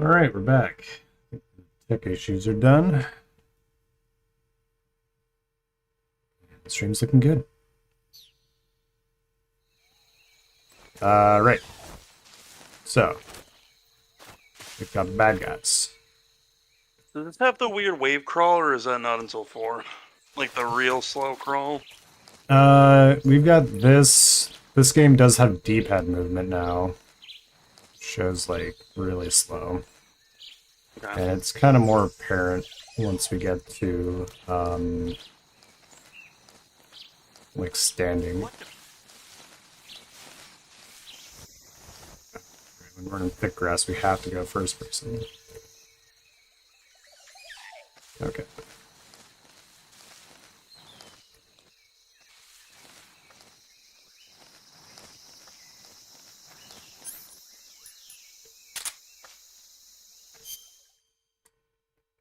All right, we're back. Tech issues are done. The stream's looking good. Right. So, we've got bad guys. Does this have the weird wave crawl, or is that not until 4? Like the real slow crawl? We've got this. This game does have D-pad movement now. Shows like really slow. Okay. And it's kind of more apparent once we get to, like standing. When we're in thick grass, we have to go first person. Okay.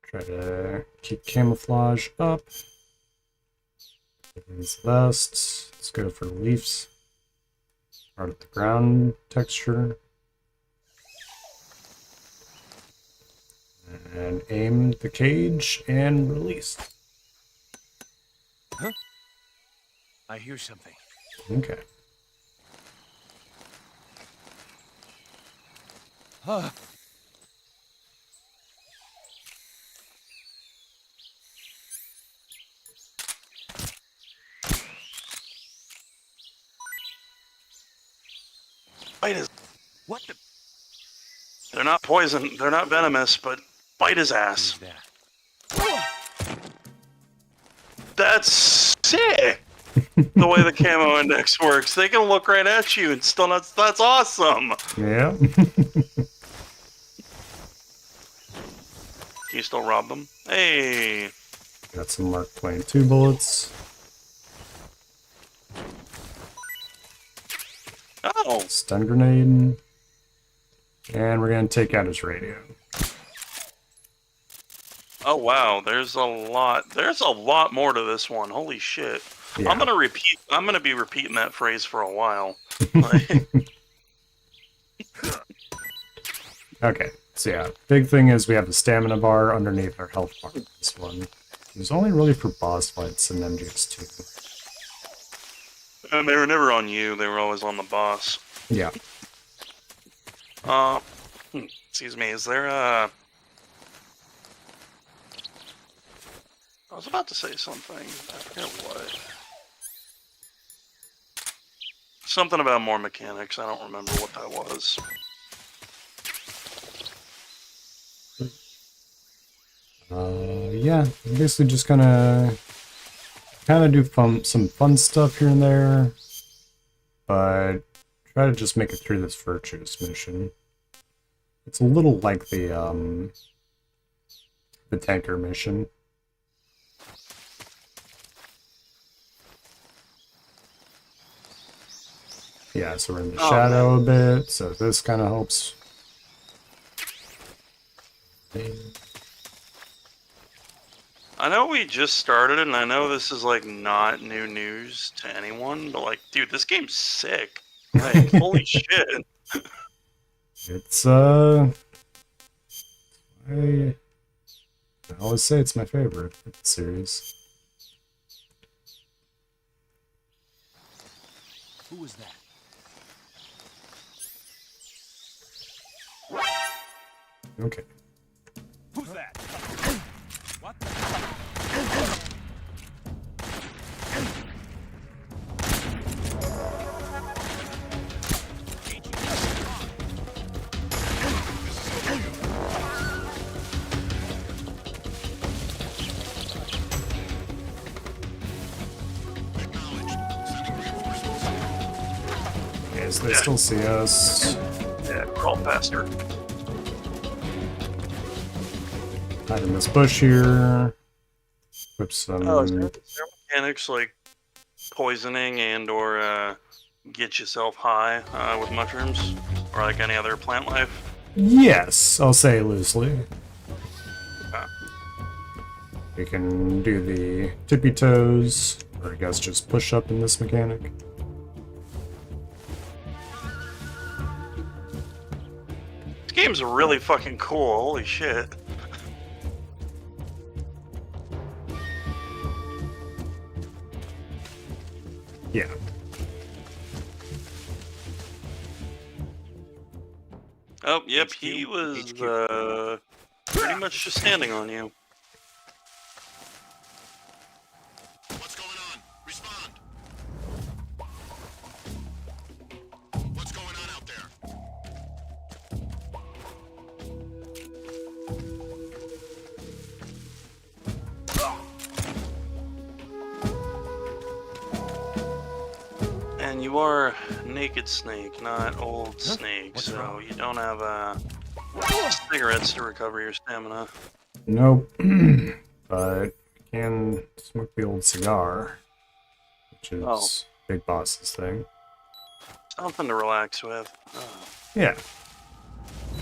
Try to keep camouflage up. This vest. Let's go for leaves. Start at the ground texture. And aim the cage and release. Huh? I hear something. Okay. Huh. Bite is. What the? They're not poison. They're not venomous, but bite his ass. That? That's sick. The way the camo index works, they can look right at you and still not. That's awesome. Yeah. Can you still rob them? Hey. Got some Mark 22 bullets. Oh. Stun grenade. And we're going to take out his radio. Oh wow. There's a lot. There's a lot more to this one. Holy shit. Yeah. I'm gonna be repeating that phrase for a while. Like, Okay, so yeah, big thing is we have the stamina bar underneath our health bar. This one is only really for boss fights in MGS2. and they were never on you. They were always on the boss. Yeah. Excuse me. Is there a? I was about to say something. I forget what. Something about more mechanics. I don't remember what that was. Yeah, basically just gonna kind of do some fun stuff here and there, but try to just make it through this Virtuous mission. It's a little like the tanker mission. Yeah, so we're in the shadow a bit, so this kind of helps. I know we just started, and I know this is like not new news to anyone, but like, dude, this game's sick. Like, holy shit. It's I always say it's my favorite of the series. Who was that? Okay. Who's that? What? Okay, so they still see us. Yeah, crawl faster. Hide in this bush here. Whip some. Oh, is there mechanics like poisoning and or get yourself high with mushrooms, or like any other plant life? Yes, I'll say loosely. Okay. We can do the tippy toes, or I guess just push up in this mechanic. This game's really fucking cool. Holy shit. Yeah. Oh, yep, HQ, he was HQ. pretty much just standing on you. What's going on? Respond. What's going on out there? And you are Naked Snake, not Old Snake, What's so wrong? you don't have cigarettes to recover your stamina. Nope. But I can smoke the old cigar, which is Oh. Big Boss's thing. Something to relax with. Oh. Yeah.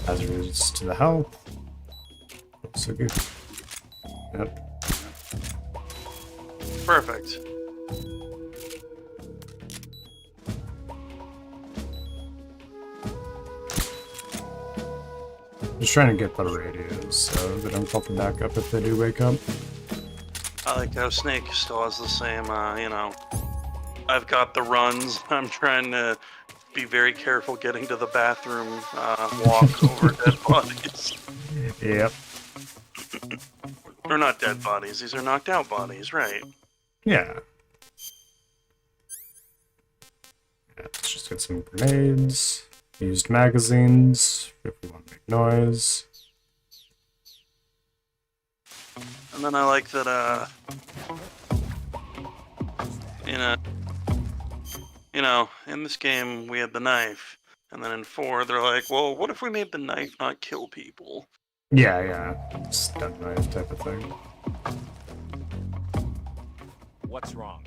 Hazards to the health. So good. Yep. Perfect. Just trying to get the radios so they don't call for backup if they do wake up. I like how Snake still has the same, you know, I've got the runs. I'm trying to be very careful getting to the bathroom, walk over dead bodies. Yep. They're not dead bodies, these are knocked out bodies, right? Yeah. Let's just get some grenades. Used magazines if we want to make noise. And then I like that, you know, in this game we had the knife, and then in 4 they're like, well, what if we made the knife not kill people? Yeah, yeah. Stun knife type of thing. What's wrong?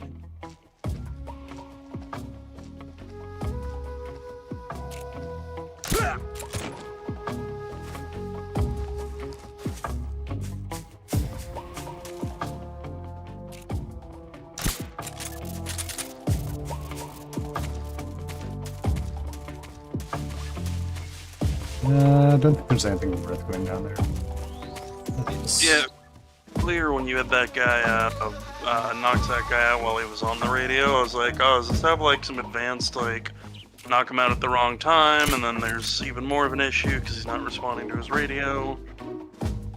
I don't think there's anything worth going down there. Let's- Yeah, clear when you had that guy knocked that guy out while he was on the radio. I was like, oh, does this have like some advanced like knock him out at the wrong time, and then there's even more of an issue because he's not responding to his radio.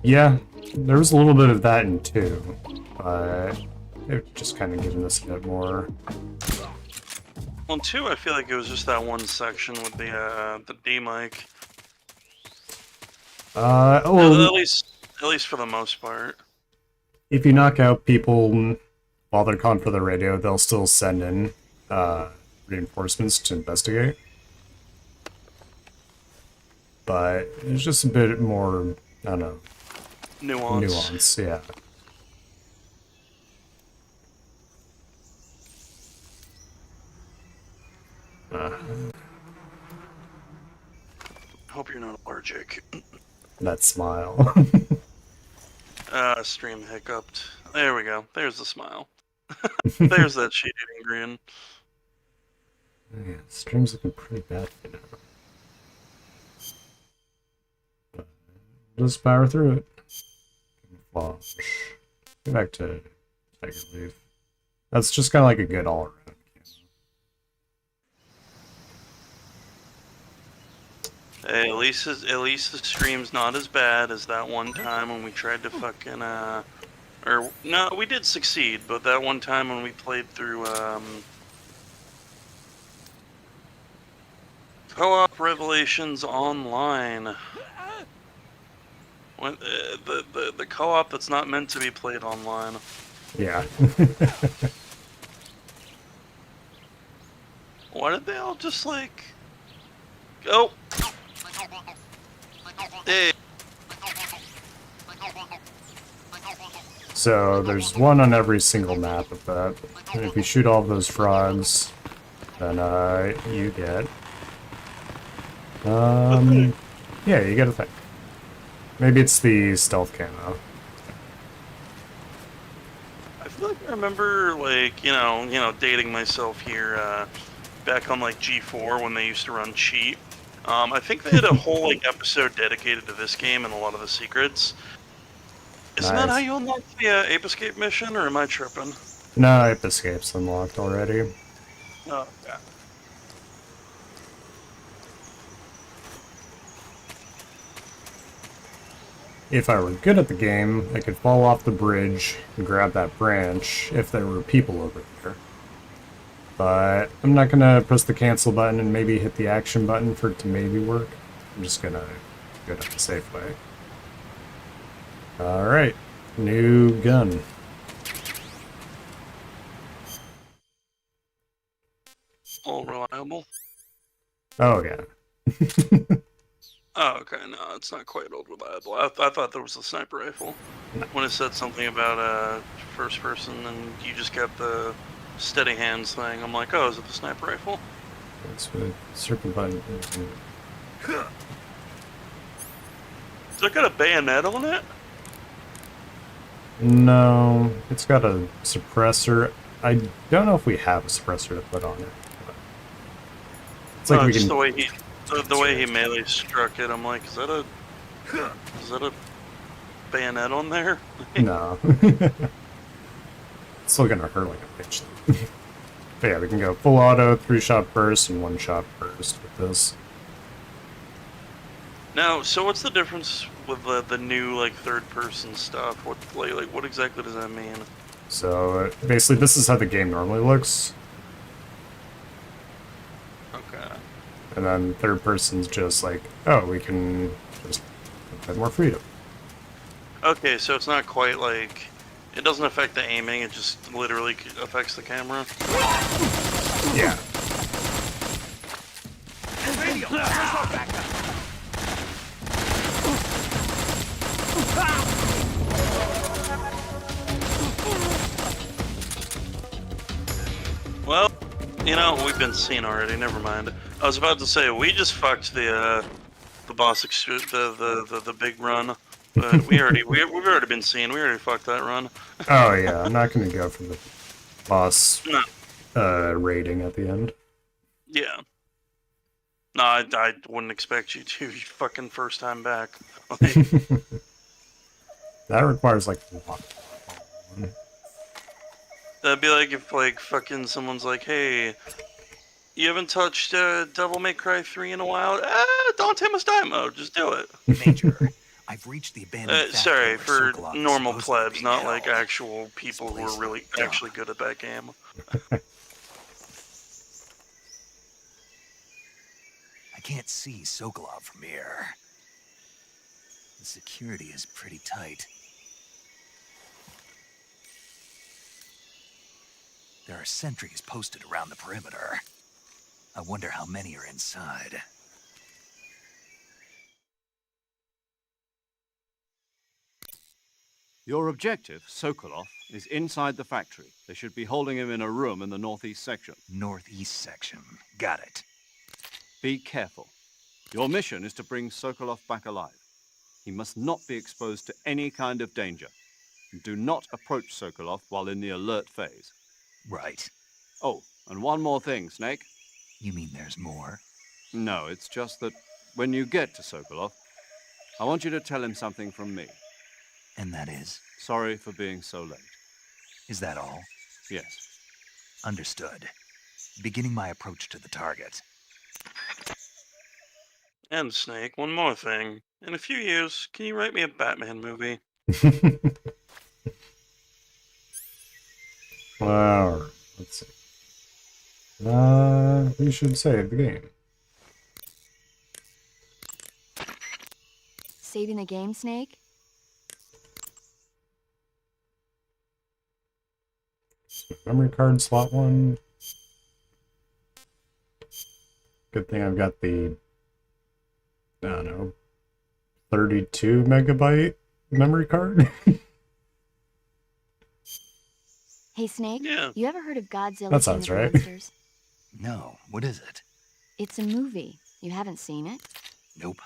Yeah, there was a little bit of that in 2, but it just kind of given us a bit more. Well, in 2, I feel like it was just that one section with the D mic. At least for the most part. If you knock out people while they're calling for the radio, they'll still send in reinforcements to investigate. But it's just a bit more, I don't know, nuance, yeah. Hope you're not allergic. That smile. Stream hiccuped. There we go. There's the smile. There's that shit-eating grin. Yeah, stream's looking pretty bad right now. But just power through it. Camouflage. Go back to Tiger Leaf. That's just kind of like a good all-around game. Hey, at least the stream's not as bad as that one time when we tried to fucking or no, we did succeed, but that one time when we played through Co-op Revelations Online. When the co-op that's not meant to be played online. Yeah. Why did they all just like go? Hey. So there's one on every single map of that. And if you shoot all of those frogs, then you get yeah, you get a thing. Maybe it's the stealth camo. I feel like I remember, like, you know, dating myself here, back on like G4 when they used to run cheat, I think they had a whole like episode dedicated to this game and a lot of the secrets. Isn't that how Nice. you unlock the Ape Escape mission, or am I tripping? No, Ape Escape's unlocked already. Oh, yeah. If I were good at the game, I could fall off the bridge and grab that branch if there were people over there. But I'm not gonna press the cancel button and maybe hit the action button for it to maybe work. I'm just gonna go down the safe way. Alright, new gun. All reliable. Oh yeah. Oh, okay. No, it's not quite old reliable. I thought there was a sniper rifle. When it said something about first person and you just got the steady hands thing, I'm like, oh, is it the sniper rifle? That's what circle button. Does it got a bayonet on it? No, it's got a suppressor. I don't know if we have a suppressor to put on it. It's like we Just can. the way he melee struck it, I'm like, is that a bayonet on there? No. It's still gonna hurt like a bitch. But yeah, we can go full auto, 3-shot burst, and 1-shot burst with this. Now, so what's the difference with the new like third person stuff? What like what exactly does that mean? So basically, this is how the game normally looks, Okay. and then third person's just like, oh, we can just have more freedom. Okay, so it's not quite like it doesn't affect the aiming. It just literally affects the camera. Yeah. Well, you know, we've been seen already. Never mind. I was about to say we just fucked the boss the big run, but we've already been seen. We already fucked that run. Oh yeah, I'm not gonna go for the boss No. rating at the end. Yeah. No, I wouldn't expect you to. You fucking first time back. Like, That requires like a lot. that'd be like if like fucking someone's like, hey, you haven't touched Devil May Cry 3 in a while? Dante must die mode. Just do it. Major, I've reached the abandoned factory Sorry, where for Sokolov is normal supposed to plebs, be not like held. actual people who are really actually good at that game. I can't see Sokolov from here. The security is pretty tight. There are sentries posted around the perimeter. I wonder how many are inside. Your objective, Sokolov, is inside the factory. They should be holding him in a room in the northeast section. Northeast section. Got it. Be careful. Your mission is to bring Sokolov back alive. He must not be exposed to any kind of danger. And do not approach Sokolov while in the alert phase. Right. Oh, and one more thing, Snake. You mean there's more? No, it's just that when you get to Sokolov, I want you to tell him something from me. And that is? Sorry for being so late. Is that all? Yes. Understood. Beginning my approach to the target. And Snake, one more thing. In a few years, can you write me a Batman movie? Alright, let's see. We should save the game. Saving the game, Snake? Memory card slot 1. Good thing I've got the, I don't know, 32 megabyte memory card. Hey, Snake? Yeah. You ever heard of Godzilla That King sounds of right. Monsters? No, what is it? It's a movie. You haven't seen it? Nope.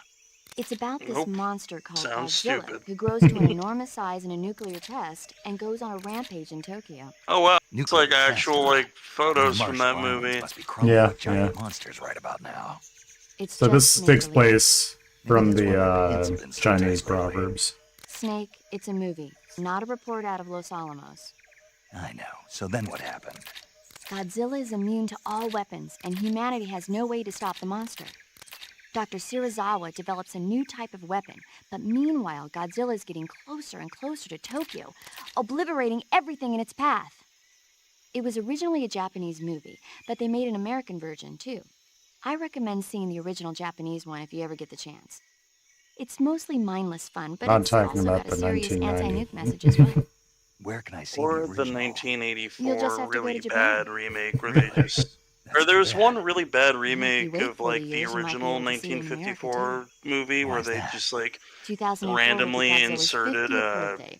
It's about this Nope. monster called Sounds Godzilla, stupid. who grows to an enormous size in a nuclear test and goes on a rampage in Tokyo. Oh wow, it's Nuclear like actual test, like photos from Martial that armies movie. Must be crawling Yeah, with giant yeah. monsters right about now. It's So this just takes make-believe. place from Maybe the that's what it's been Chinese sometimes lately. proverbs. Snake, it's a movie, not a report out of Los Alamos. I know. So then what happened? Godzilla is immune to all weapons, and humanity has no way to stop the monster. Dr. Shirazawa develops a new type of weapon, but meanwhile, Godzilla is getting closer and closer to Tokyo, obliterating everything in its path. It was originally a Japanese movie, but they made an American version too. I recommend seeing the original Japanese one if you ever get the chance. It's mostly mindless fun, but Not it's talking also about got a the serious 1990. anti-nuke message as well. Where can I see Or the the original? 1984 You'll just have to go really to Japan. bad remake where they just. That's Or there was too one bad. really bad you remake wait of 40 like the years, you might be original able to see it in America, 1954 movie where Why's they that? just like 2004 randomly will be Godzilla's inserted 50th birthday.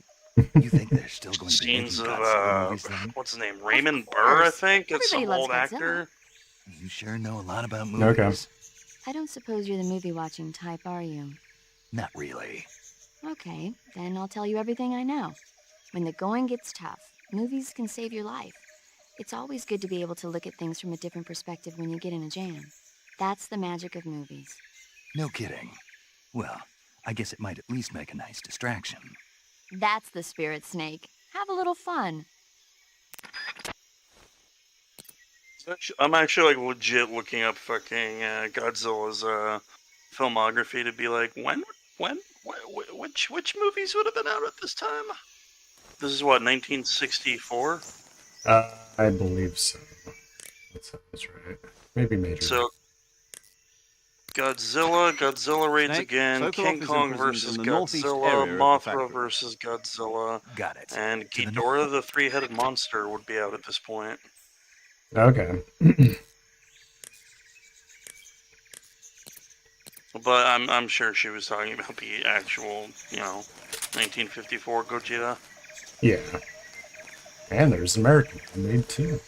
You think they're still going to be making scenes of Godzilla movies then? what's his name, Raymond Burr, I course. think. It's Everybody some loves old Godzilla. actor. You sure know a lot about Okay. movies. I don't suppose you're the movie-watching type, are you? Not really. Okay, then I'll tell you everything I know. When the going gets tough, movies can save your life. It's always good to be able to look at things from a different perspective when you get in a jam. That's the magic of movies. No kidding. Well, I guess it might at least make a nice distraction. That's the spirit, Snake. Have a little fun. I'm actually like legit looking up fucking Godzilla's filmography to be like, which movies would have been out at this time? This is what, 1964? I believe so. That sounds right. Maybe major. So Godzilla raids Snake, again, Sokolov King is Kong imprisoned versus in the northeast Godzilla, area of the Mothra factory. versus Godzilla, Got it. and To the Ghidorah the three-headed monster would be out at this point. Okay. But I'm sure she was talking about the actual, 1954 Gojira. Yeah. And there's American made too.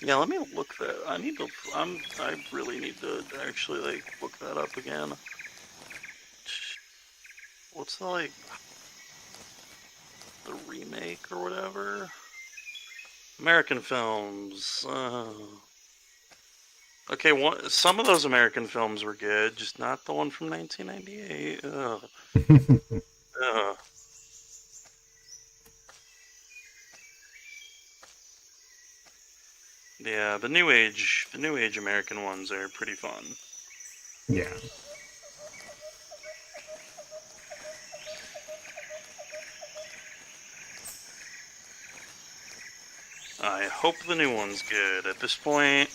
Yeah, let me look that. I really need to actually like look that up again. What's the the remake or whatever? American films. Okay, some of those American films were good, just not the one from 1998. Ugh. Ugh. Yeah, the new age American ones are pretty fun. Yeah. I hope the new one's good. At this point,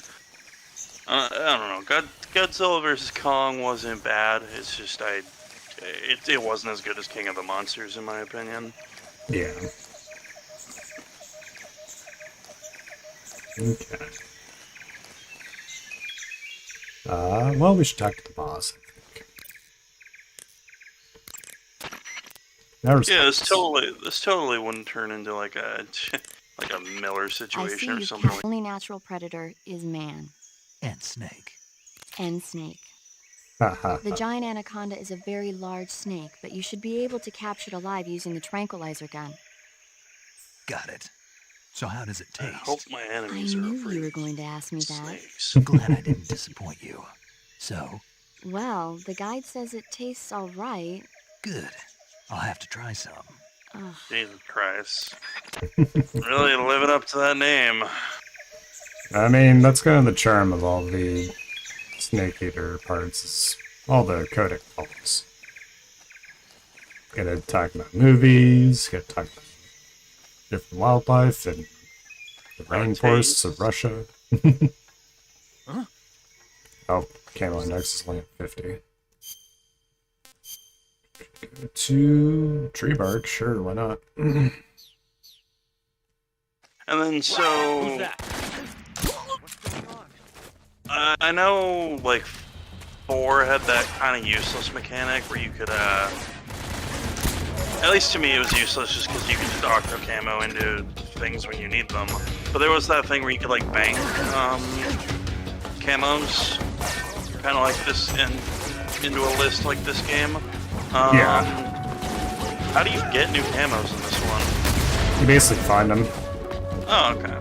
I don't know. Godzilla vs. Kong wasn't bad. It's just it wasn't as good as King of the Monsters in my opinion. Yeah. Okay. Well, we should talk to the boss, I think. Never Yeah, this totally wouldn't turn into like a like a Miller I see situation or you. something. The only natural predator is man And Snake. and snake. Haha. The giant anaconda is a very large snake, but you should be able to capture it alive using the tranquilizer gun. Got it. So how does it I taste? hope my I enemies are knew afraid you were of going to ask me that. snakes. Glad I didn't disappoint you. So, Well, the guide says it tastes all right. good. I'll have to try some. Ugh. Jesus Christ. Really living up to that name. I mean, that's kind of the charm of all the Snake Eater parts, is all the codec calls. Gotta talk about movies, gotta talk about different wildlife and the rainforests of Russia. Huh? Oh, Camo Index is only at 50. Go to tree bark, sure, why not? And then so Who's that? I know like 4 had that kind of useless mechanic where you could at least to me it was useless just because you could just auto camo into things when you need them. But there was that thing where you could like bank camos, kind of like this into a list like this game. Yeah. How do you get new camos in this one? You basically find them. Oh, okay.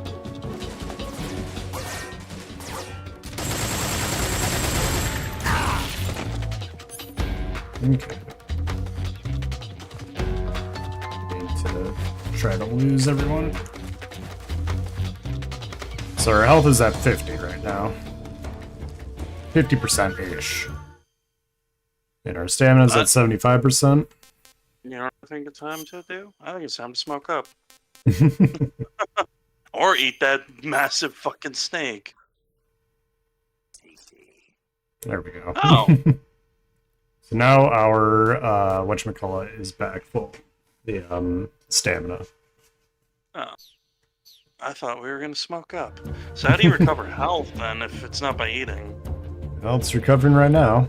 Okay. Need to try to lose everyone. So our health is at 50 right now. 50%-ish. And our stamina's at 75%. You know what I think it's time to do? I think it's time to smoke up. Or eat that massive fucking snake. There we go. Oh! So now our whatchamacallit is back full. The stamina. Oh. I thought we were gonna smoke up. So how do you recover health then if it's not by eating? Well, it's recovering right now.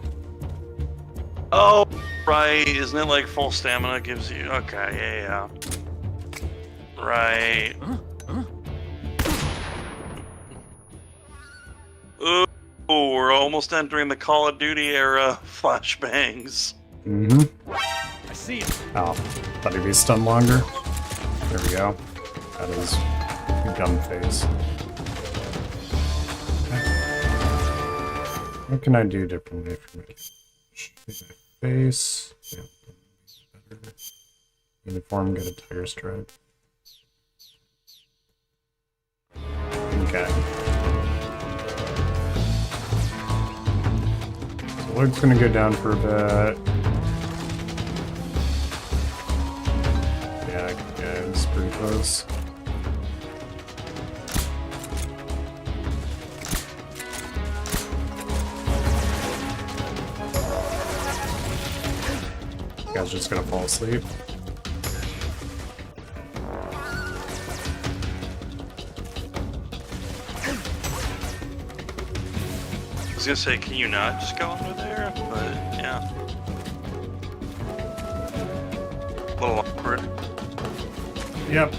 Oh, right. Isn't it like full stamina gives you... Okay, yeah. Right. Ooh, we're almost entering the Call of Duty era flashbangs. Mm-hmm. I see it. Oh, thought he'd be stunned longer. There we go. That is gun phase. What can I do differently from it? Face. Yeah, better. Uniform, get a tire stripe. Okay. So Luke's gonna go down for a bit. Yeah, it's pretty close. Guy's just gonna fall asleep. I was gonna say, can you not just go under there? But, yeah. A little awkward. Yep.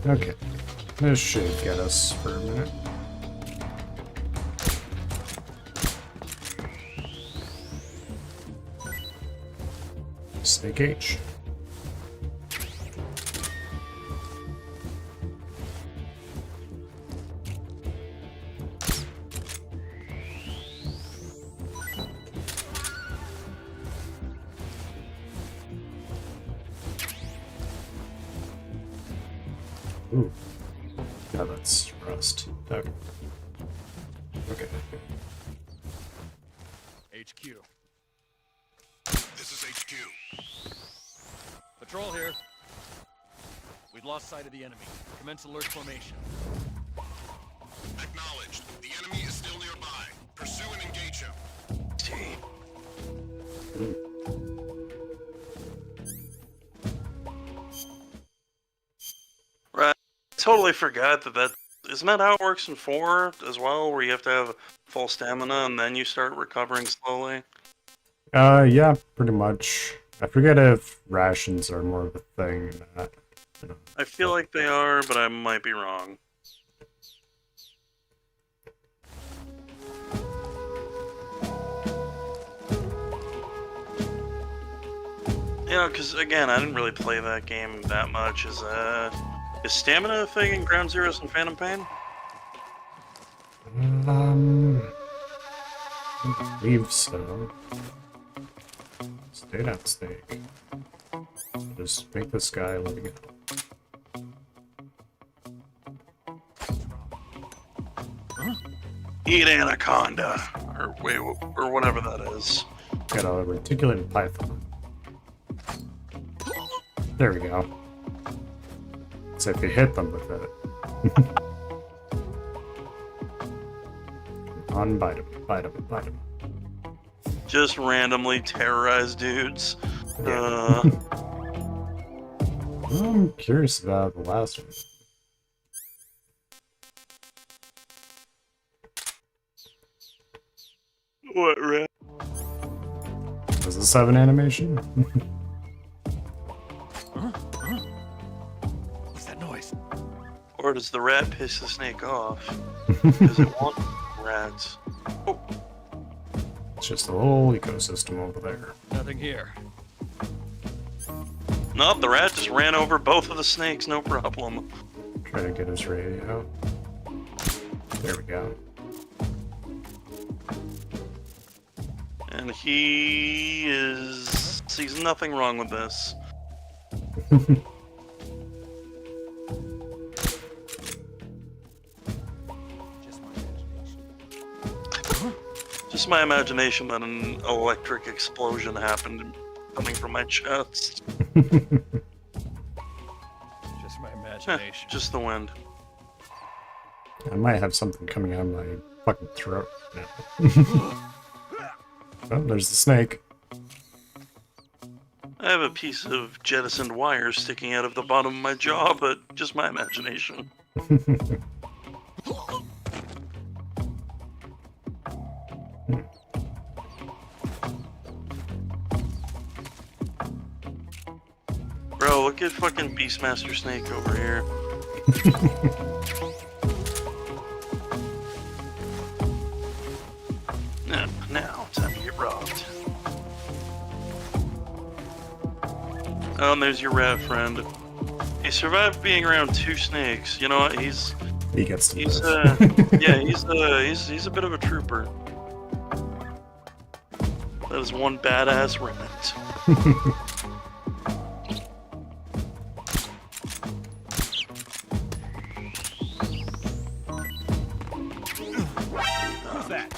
Okay. This should get us for a minute. Snake H. Ooh. Yeah, that's rust. Okay. Okay. HQ. This is HQ. Patrol here. We've lost sight of the enemy. Commence alert formation. Acknowledged. The enemy is still nearby. Pursue and engage him. Right. Totally forgot that isn't that how it works in 4 as well, where you have to have full stamina and then you start recovering slowly? Yeah, pretty much. I forget if rations are more of a thing in that. I feel like they are, but I might be wrong. Yeah, because again, I didn't really play that game that much. Is stamina a thing in Ground Zeroes and Phantom Pain? I believe so. Stay down, snake. Just make this guy living it. Eat anaconda, or wait, or whatever that is. Got a reticulated python. There we go. So if you hit them with it. On, bite him, bite him, bite him. Just randomly terrorize dudes. Yeah. I'm curious about the last one. What, rat? Does this have an animation? What's that noise? Or does the rat piss the snake off? Does it want rats? Oh, It's just a whole ecosystem over there. Nothing here. No, the rat just ran over both of the snakes, no problem. Try to get his radio. There we go. And sees nothing wrong with this. Just my imagination that an electric explosion happened coming from my chest. Just my imagination. Just the wind. I might have something coming out of my fucking throat. Oh, there's the snake. I have a piece of jettisoned wire sticking out of the bottom of my jaw, but just my imagination. Bro, look at fucking Beastmaster Snake over here. Now, time to get robbed. Oh, and there's your rat friend. He survived being around 2 snakes. You know what? He gets to He's live. yeah, he's a bit of a trooper. That is one badass remnant. Who's that?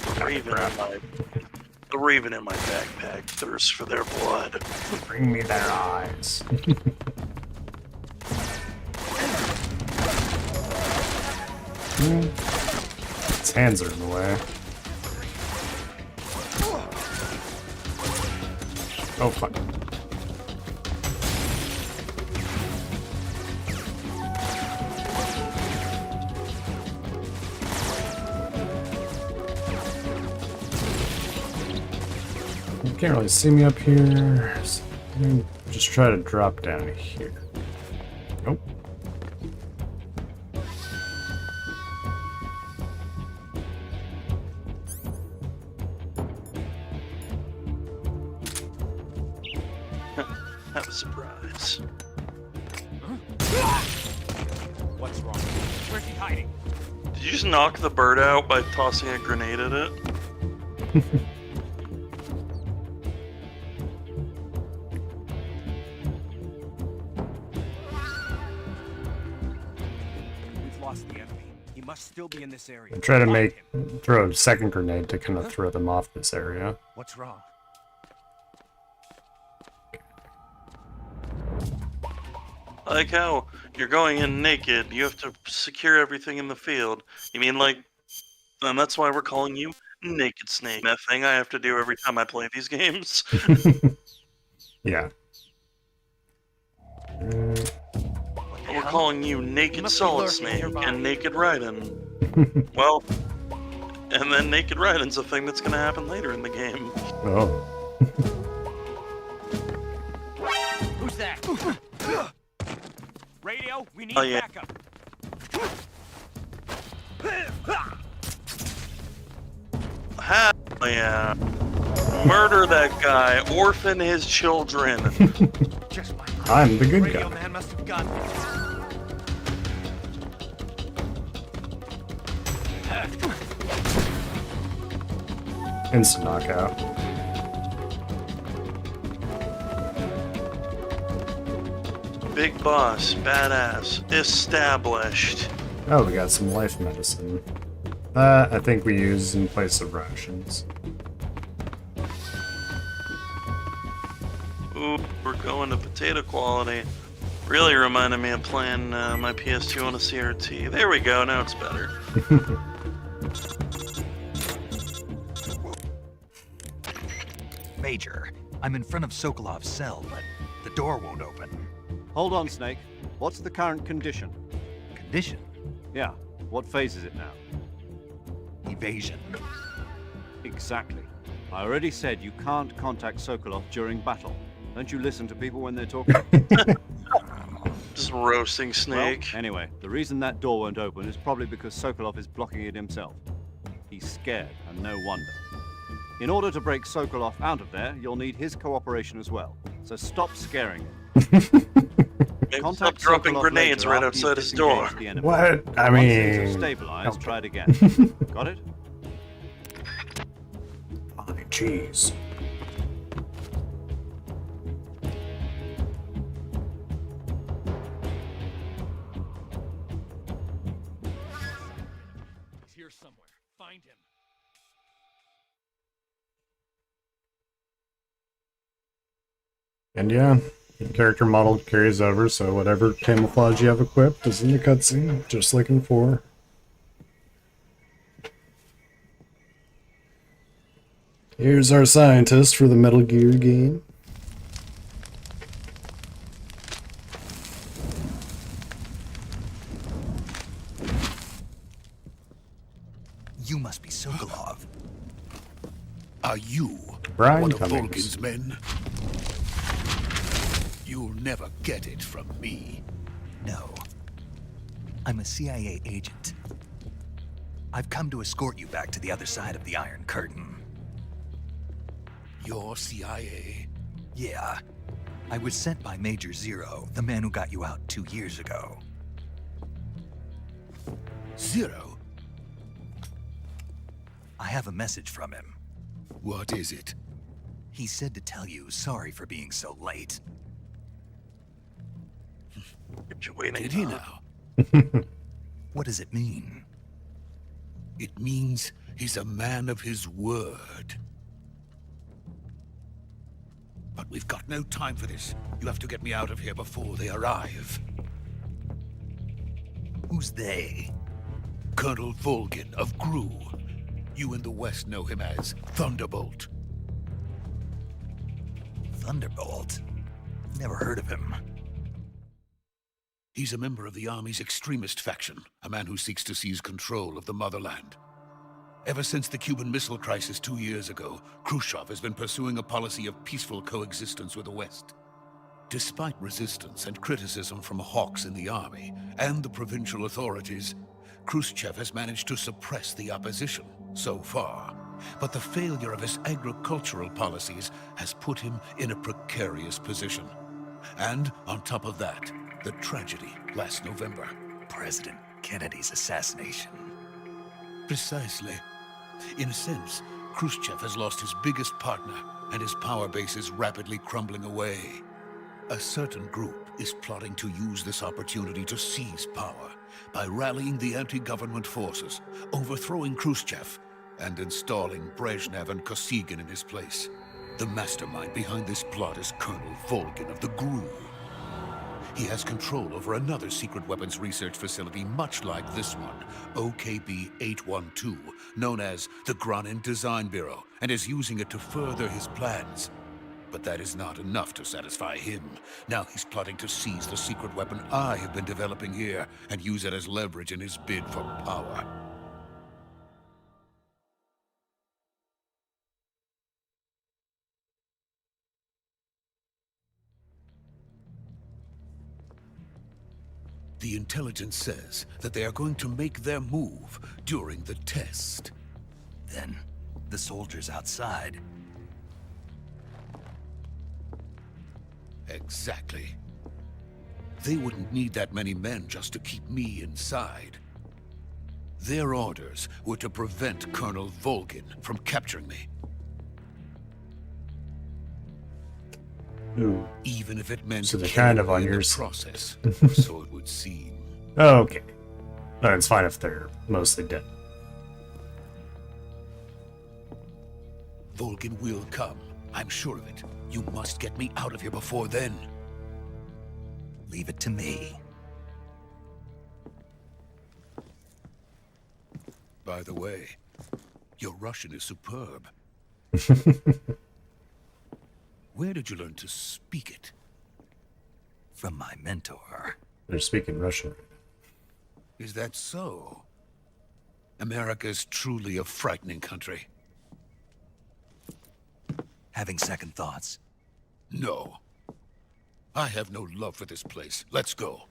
The raven in my backpack thirsts for their blood. Bring me their eyes. Its hands are in the way. Oh fuck. You can't really see me up here. So just try to drop down here. Nope. Have a surprise. What's wrong? Where's he hiding? Did you just knock the bird out by tossing a grenade at it? We've lost the enemy. He must still be in this area. Try to Find him. throw a second grenade to kind of throw them off this area. What's wrong? I like how you're going in naked. You have to secure everything in the field. You mean like... And that's why we're calling you Naked Snake. That thing I have to do every time I play these games. Yeah. We're calling you Naked Solid Snake and Naked Raiden. Well, and then Naked Raiden's a thing that's gonna happen later in the game. Oh. Who's that? Radio, we need Oh, yeah. backup. Hell yeah. Murder that guy. Orphan his children. Just my I'm the good radio guy. man must have gone. Instant knockout. Big boss. Badass. Established. Oh, we got some life medicine. That I think we use in place of rations. Ooh, we're going to potato quality. Really reminded me of playing my PS2 on a CRT. There we go, now it's better. Major, I'm in front of Sokolov's cell, but the door won't open. Hold on, Snake. What's the current condition? Condition? Yeah, what phase is it now? Evasion. Exactly. I already said you can't contact Sokolov during battle. Don't you listen to people when they're talking? Just roasting Snake. Well, anyway, the reason that door won't open is probably because Sokolov is blocking it himself. He's scared, and no wonder. In order to break Sokolov out of there, you'll need his cooperation as well. so stop scaring him. Maybe stop Contact dropping Sokolov grenades later right after you've outside his door. disengaged the enemy. What? I Once things have mean... stabilized, okay. try it again. Got it? Fine, jeez. He's here somewhere. Find him. And yeah, the character model carries over, so whatever camouflage you have equipped is in the cutscene, just like in 4. Here's our scientist for the Metal Gear game. You must be Sokolov. Are you Brian one of Cummings. Volgin's men? You'll never get it from me. No. I'm a CIA agent. I've come to escort you back to the other side of the Iron Curtain. You're CIA? Yeah. I was sent by Major Zero, the man who got you out 2 years ago. Zero? I have a message from him. What is it? He said to tell you sorry for being so late. Kept you waiting. Did he huh? now? What does it mean? It means he's a man of his word. But we've got no time for this. You have to get me out of here before they arrive. Who's they? Colonel Volgin of Gru. You in the West know him as Thunderbolt. Thunderbolt? Never heard of him. He's a member of the Army's extremist faction, a man who seeks to seize control of the motherland. Ever since the Cuban Missile Crisis 2 years ago, Khrushchev has been pursuing a policy of peaceful coexistence with the West. Despite resistance and criticism from hawks in the army and the provincial authorities, Khrushchev has managed to suppress the opposition so far. But the failure of his agricultural policies has put him in a precarious position. And on top of that, the tragedy last November. President Kennedy's assassination. Precisely. In a sense, Khrushchev has lost his biggest partner, and his power base is rapidly crumbling away. A certain group is plotting to use this opportunity to seize power by rallying the anti-government forces, overthrowing Khrushchev, and installing Brezhnev and Kosygin in his place. The mastermind behind this plot is Colonel Volgin of the GRU. He has control over another secret weapons research facility much like this one, OKB-812, known as the Granin Design Bureau, and is using it to further his plans. But that is not enough to satisfy him. Now he's plotting to seize the secret weapon I have been developing here and use it as leverage in his bid for power. The intelligence says that they are going to make their move during the test. Then, the soldiers outside. Exactly. They wouldn't need that many men just to keep me inside. Their orders were to prevent Colonel Volgin from capturing me. Ooh. Even if it meant So they're killing kind of me on in your the side. process, or so it would seem. Oh, okay. No, it's fine if they're mostly dead. Volgin will come. I'm sure of it. You must get me out of here before then. Leave it to me. By the way, your Russian is superb. Where did you learn to speak it? From my mentor. They're speaking Russian. Is that so? America is truly a frightening country. Having second thoughts. No. I have no love for this place. Let's go.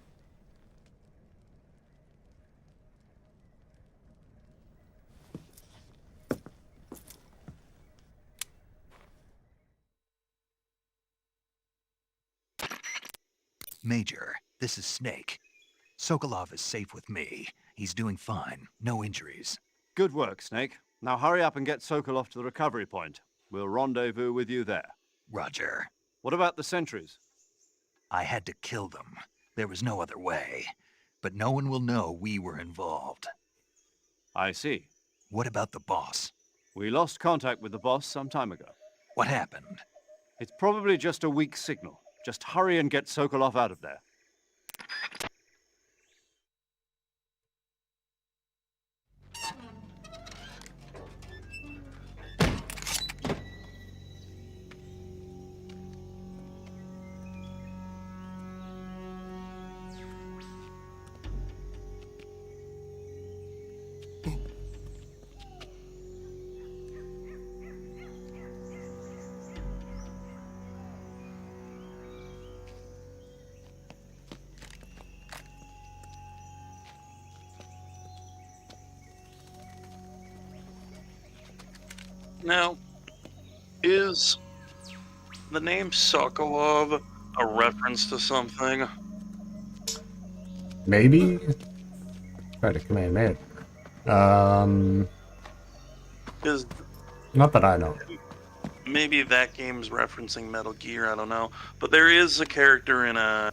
Major, this is Snake. Sokolov is safe with me. He's doing fine. No injuries. Good work, Snake. Now hurry up and get Sokolov to the recovery point. We'll rendezvous with you there. Roger. What about the sentries? I had to kill them. There was no other way. But no one will know we were involved. I see. What about the boss? We lost contact with the boss some time ago. What happened? It's probably just a weak signal. Just hurry and get Sokolov out of there. Now, is the name Sokolov a reference to something? Maybe? Try to command man. Is Not that I know. maybe that game's referencing Metal Gear, I don't know. But there is a character in a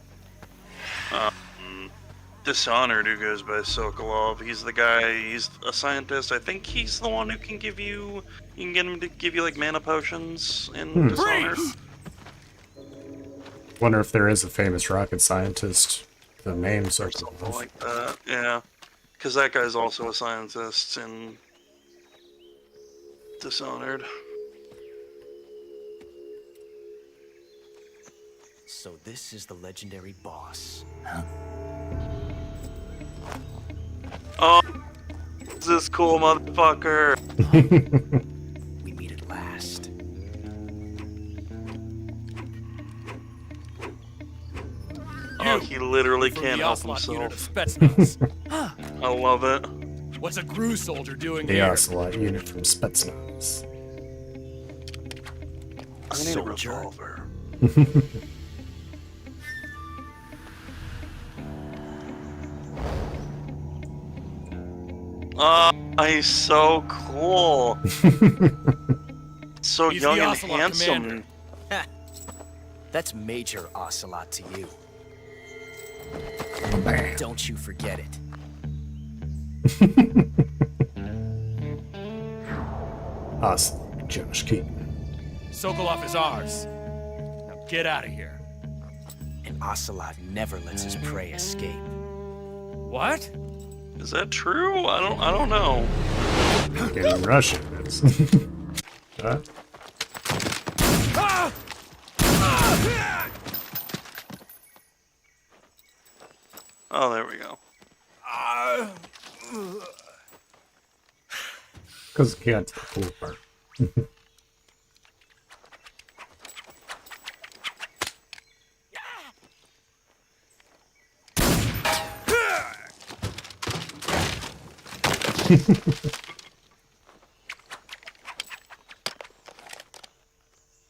Dishonored who goes by Sokolov. He's the guy, he's a scientist. I think he's the one who can give you, you can get him to give you like mana potions in Dishonored. Wonder if there is a famous rocket scientist. The names are Something like that, yeah. Because that guy's also a scientist in Dishonored. So this is the legendary boss. Oh, this cool motherfucker. We meet at last. Oh, he literally From can't the help Ocelot unit of himself. Spetsnaz. I love it. What's a GRU soldier doing The here? Ocelot unit from Spetsnaz. I need a Soldier? revolver. Oh, he's so cool. So He's young the and Ocelot handsome. commander. That's Major Ocelot to you. Bam. Don't you forget it. Ocelot, Josh Keaton. Sokolov is ours. Now get out of here. And Ocelot never lets his prey escape. What? Is that true? I don't know. In Russian, it's. Huh? Oh, there we go. Because it can't the cool part.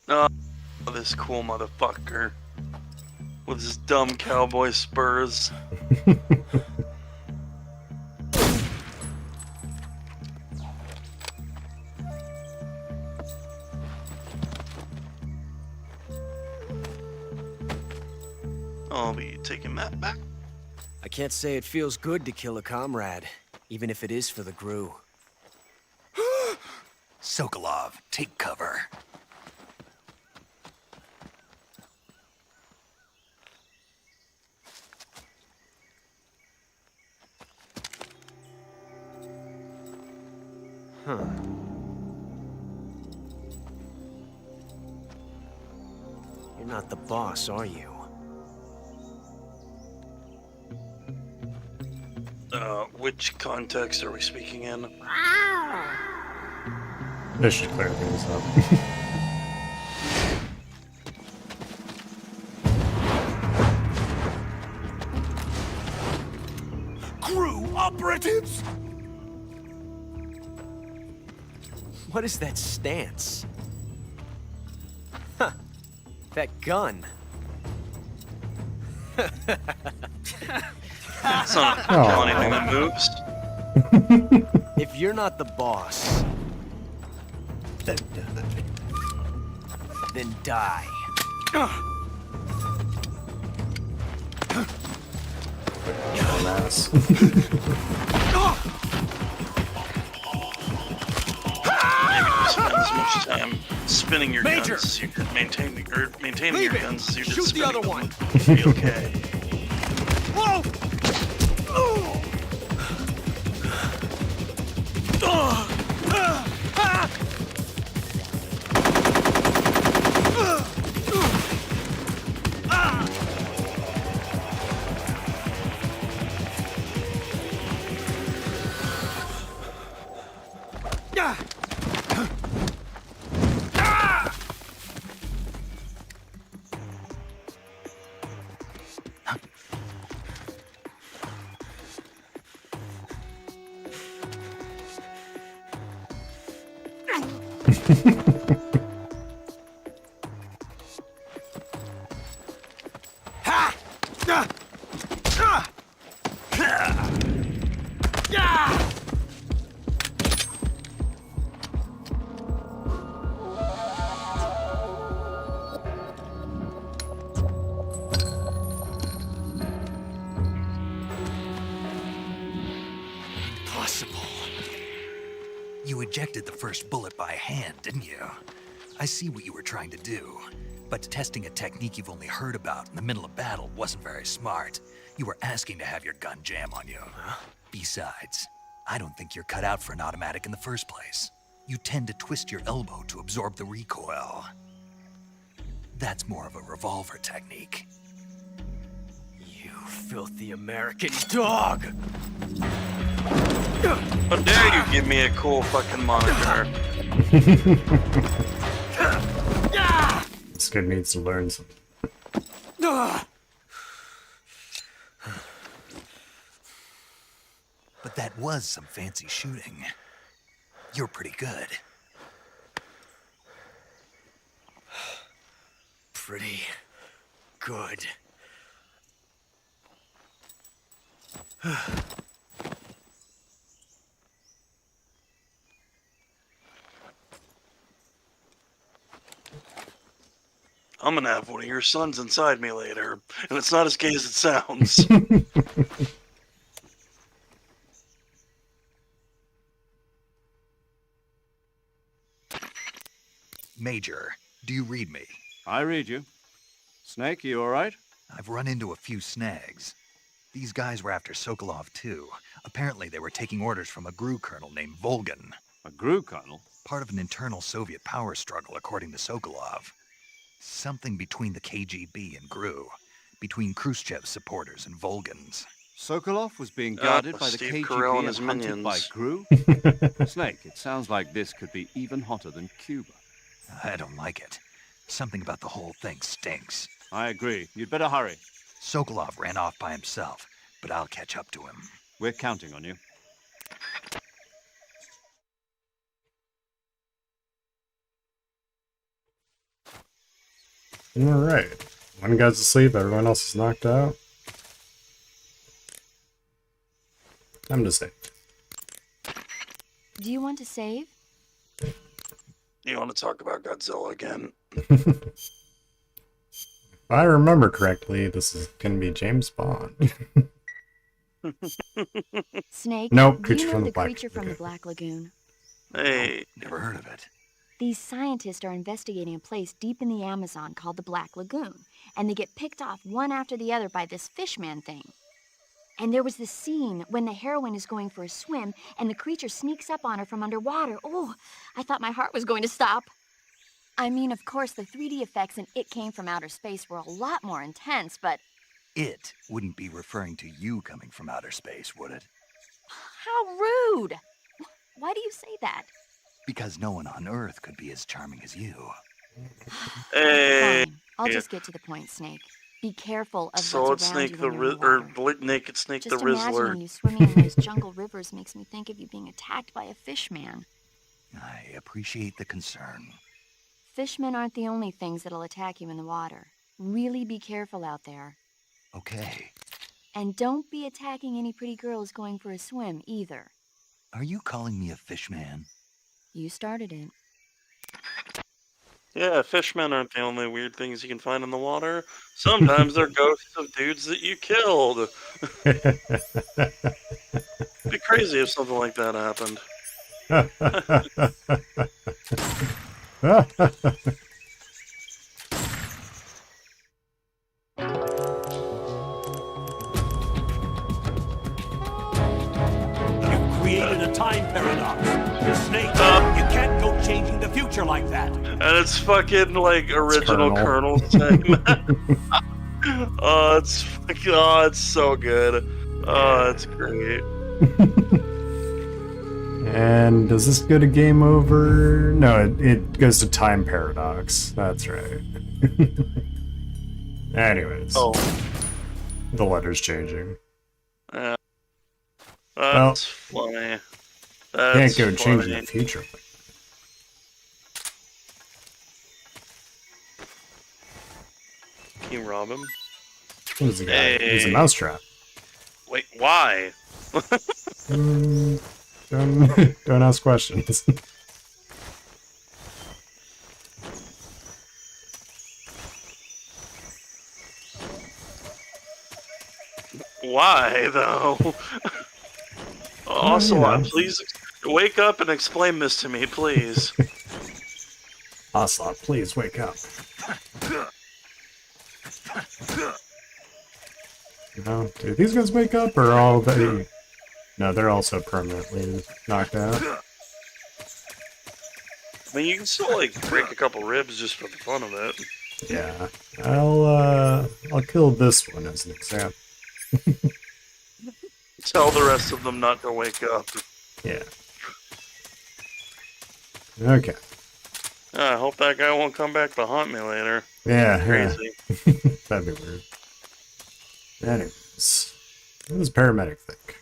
Oh, this cool motherfucker. With his dumb cowboy spurs. I'll be taking that back. I can't say it feels good to kill a comrade, even if it is for the GRU. Sokolov, take cover. Huh. You're not the boss, are you? Which context are we speaking in? This should clear things up. GRU operatives! What is that stance? Huh. That gun. It's not Aw. kill anything that moves. If you're not the boss, then die. Dumbass. Maybe you spend as much time spinning your Major! guns as you did maintaining Leave your it. guns as you did Shoot the spinning other them. one. You'll be okay. Whoa! Impossible. You ejected the first bullet by hand, didn't you? I see what you were trying to do. But testing a technique you've only heard about in the middle of battle wasn't very smart. You were asking to have your gun jam on you. Besides, I don't think you're cut out for an automatic in the first place. You tend to twist your elbow to absorb the recoil. That's more of a revolver technique. You filthy American dog! How dare you give me a cool fucking moniker? This kid needs to learn something. But that was some fancy shooting. You're pretty good. Pretty good. I'm gonna have one of your sons inside me later, and it's not as gay as it sounds. Major, do you read me? I read you. Snake, you all right? I've run into a few snags. These guys were after Sokolov too. Apparently they were taking orders from a GRU colonel named Volgan. A GRU colonel? Part of an internal Soviet power struggle, according to Sokolov. Something between the KGB and GRU. Between Khrushchev's supporters and Volgan's. Sokolov was being guarded by the Steve Carell KGB and and his hunted by minions. GRU? Snake, it sounds like this could be even hotter than Cuba. I don't like it. Something about the whole thing stinks. I agree. You'd better hurry. Sokolov ran off by himself, but I'll catch up to him. We're counting on you. Alright. One guy's asleep, everyone else is knocked out. I'm to save. Do you want to save? You want to talk about Godzilla again? If I remember correctly, this is gonna be James Bond. Snake, Nope, do creature you know from the the Black creature from the Lagoon. Black Lagoon? Hey, Never heard of it. These scientists are investigating a place deep in the Amazon called the Black Lagoon, and they get picked off one after the other by this fishman thing. And there was this scene when the heroine is going for a swim, and the creature sneaks up on her from underwater. Oh, I thought my heart was going to stop. I mean, of course, the 3D effects in It Came from Outer Space were a lot more intense, but It wouldn't be referring to you coming from outer space, would it? how rude! Why do you say that? Because no one on Earth could be as charming as you. hey, Fine, I'll just get to the point, Snake. Be careful of Solid what's around Snake you the when you're in the or water. Naked Snake Just the Rizzler. imagining you swimming in those jungle rivers makes me think of you being attacked by a fishman. I appreciate the concern. Fishmen aren't the only things that'll attack you in the water. Really be careful out there. Okay. And don't be attacking any pretty girls going for a swim either. Are you calling me a fishman? You started it. Yeah, fishmen aren't the only weird things you can find in the water. Sometimes they're ghosts of dudes that you killed. It'd be crazy if something like that happened. You've created a time paradox. Snake, you can't go changing the future like that. And it's fucking like original Colonel. Colonel segment. Oh, it's so good. Oh, it's great. And does this go to game over? No, it goes to time paradox. That's right. Anyways, Oh, the letter's changing. yeah. That's funny. Can't That's go change funny. the future. Can you rob him? Who's the guy? He's a Hey. mousetrap. Wait, why? Don't ask questions. Why, though? Also, you know. please wake up and explain this to me, please. Ocelot, please wake up. Do these guys wake up, or all they? No, they're also permanently knocked out. I mean, you can still, like, break a couple ribs just for the fun of it. Yeah, I'll kill this one as an example. Tell the rest of them not to wake up. Yeah. Okay. I hope that guy won't come back to haunt me later. Yeah. Crazy. That'd be weird. Anyways, what does paramedic think?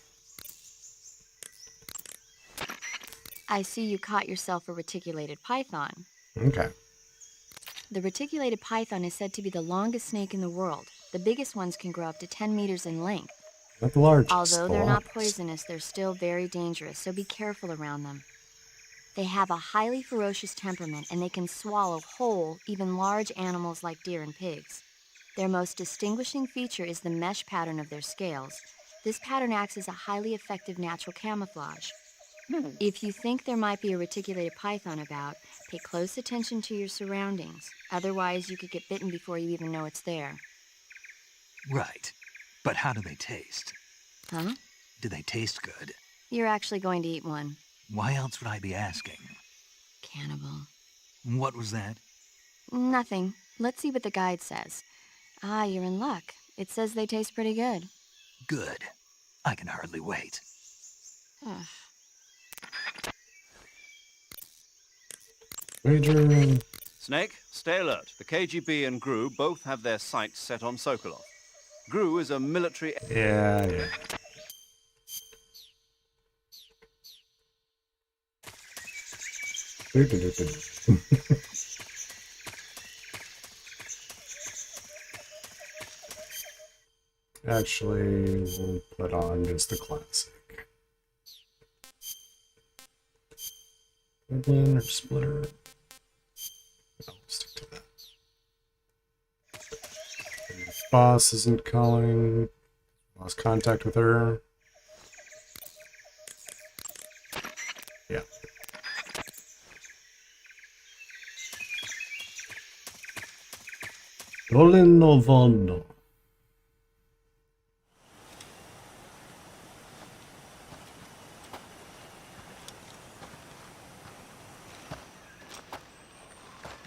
I see you caught yourself a reticulated python. Okay. The reticulated python is said to be the longest snake in the world. The biggest ones can grow up to 10 meters in length. Not the largest. Although the they're not longest. poisonous, they're still very dangerous, so be careful around them. They have a highly ferocious temperament, and they can swallow whole, even large animals like deer and pigs. Their most distinguishing feature is the mesh pattern of their scales. This pattern acts as a highly effective natural camouflage. If you think there might be a reticulated python about, pay close attention to your surroundings. Otherwise, you could get bitten before you even know it's there. Right. But how do they taste? Huh? Do they taste good? You're actually going to eat one. Why else would I be asking? Cannibal. What was that? Nothing. Let's see what the guide says. Ah, you're in luck. It says they taste pretty good. Good. I can hardly wait. Ugh. Wager. Snake, stay alert. The KGB and GRU both have their sights set on Sokolov. GRU is a military... Yeah. Actually, we'll put on just the classic. Goblin or splitter? I'll stick to that. And boss isn't calling. Lost contact with her. Yeah. Rolling Novondo.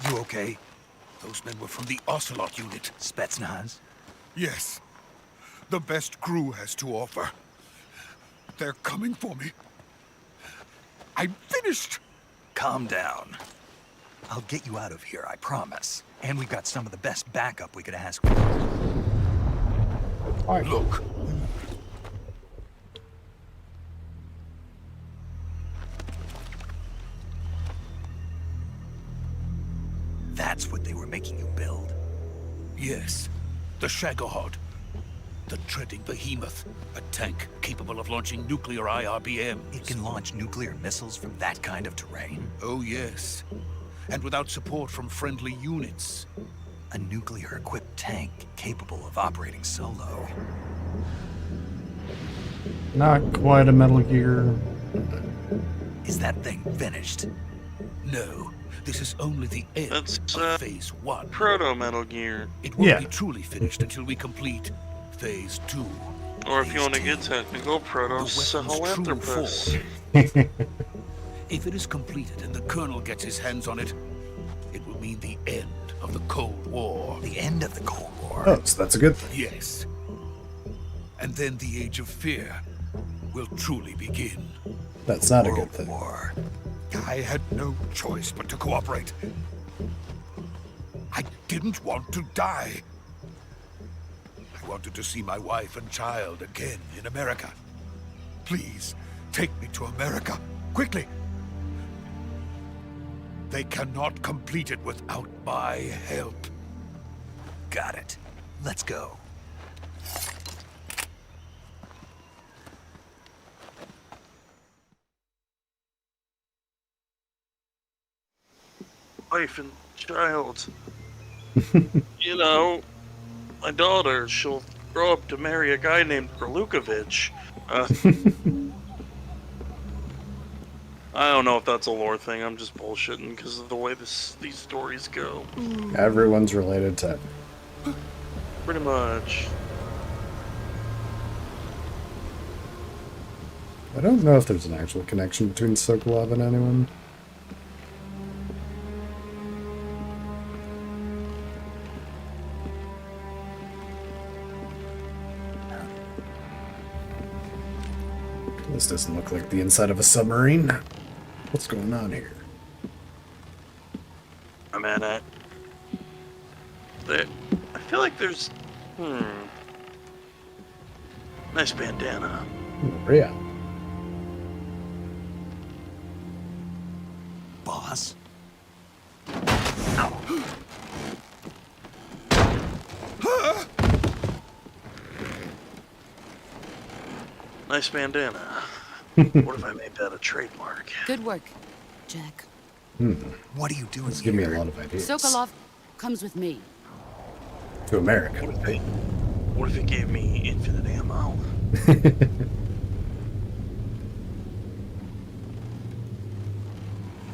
You okay? Those men were from the Ocelot unit. Spetsnaz? Yes. The best crew has to offer. They're coming for me. I'm finished! Calm down. I'll get you out of here, I promise. And we've got some of the best backup we could ask for. Look. That's what they were making you build. Yes. The Shagohod. The treading behemoth, a tank capable of launching nuclear IRBMs. It can launch nuclear missiles from that kind of terrain? Oh yes, and without support from friendly units. A nuclear-equipped tank capable of operating solo. Not quite a Metal Gear. Is that thing finished? No, this is only the end That's, of Phase 1. Proto Metal Gear. It won't Yeah. be truly finished until we complete Phase 2. Or if you want to Phase get technical, Proto The weapon's true Sahelanthropus. form. If it is completed and the Colonel gets his hands on it, it will mean the end of the Cold War. The end of the Cold War? Oh, so that's a good thing. Yes. And then the Age of Fear will truly begin. That's not a World good thing. War. I had no choice but to cooperate. I didn't want to die. I wanted to see my wife and child again in America. Please, take me to America, quickly. They cannot complete it without my help. Got it. Let's go. Wife and child. You know, my daughter, she'll grow up to marry a guy named Perlukovich. I don't know if that's a lore thing. I'm just bullshitting because of the way these stories go. Everyone's related to. Pretty much. I don't know if there's an actual connection between Sokolov and anyone. This doesn't look like the inside of a submarine. What's going on here? I'm at it. I feel like there's... Nice bandana. Yeah. Boss? Nice bandana. What if I made that a trademark? Good work, Jack. What are you doing Give me a here? lot of ideas. Sokolov comes with me. To America. What if it gave me infinite ammo?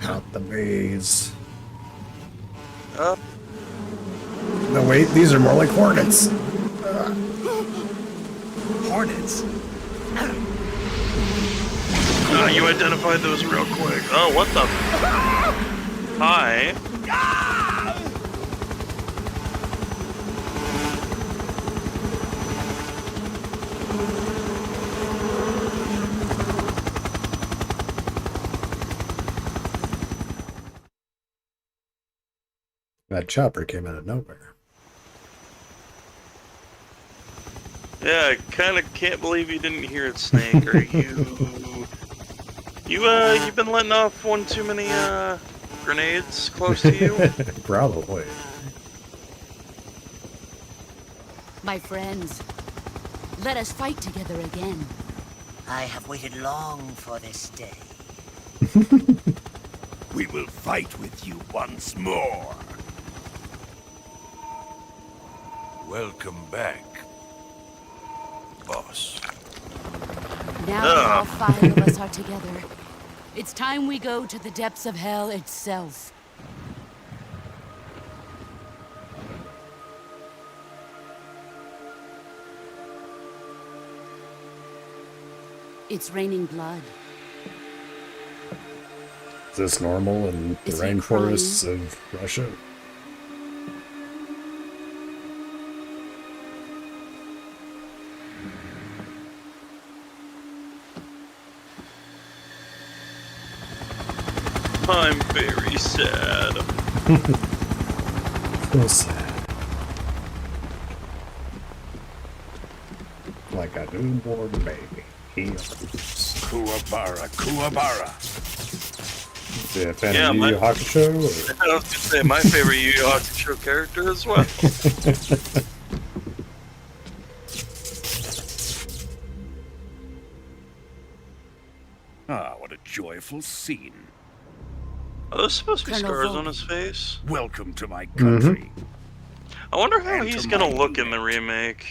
Not the maze. Uh, No, wait, these are more like hornets. Hornets? you identified those real quick. Oh, what the? Hi. That chopper came out of nowhere. Yeah, I kind of can't believe you didn't hear it, Snake. Are you've been letting off one too many grenades close to you? Probably. My friends, let us fight together again. I have waited long for this day. We will fight with you once more. Welcome back, boss. Now all 5 of us are together. It's time we go to the depths of hell itself. It's raining blood. Is this normal in the Is he rainforests of Russia? I'm very sad. So sad. Like a newborn baby. He Kuwabara, Kuwabara. is a fan Yeah, of Yu my- Yu Hakusho? Or? I was gonna say my favorite Yu Yu Hakusho character as well. joyful scene. Are those supposed to be Colonel scars on Volk. his face? Welcome to my country. I wonder how And he's to gonna my look in the unit. remake.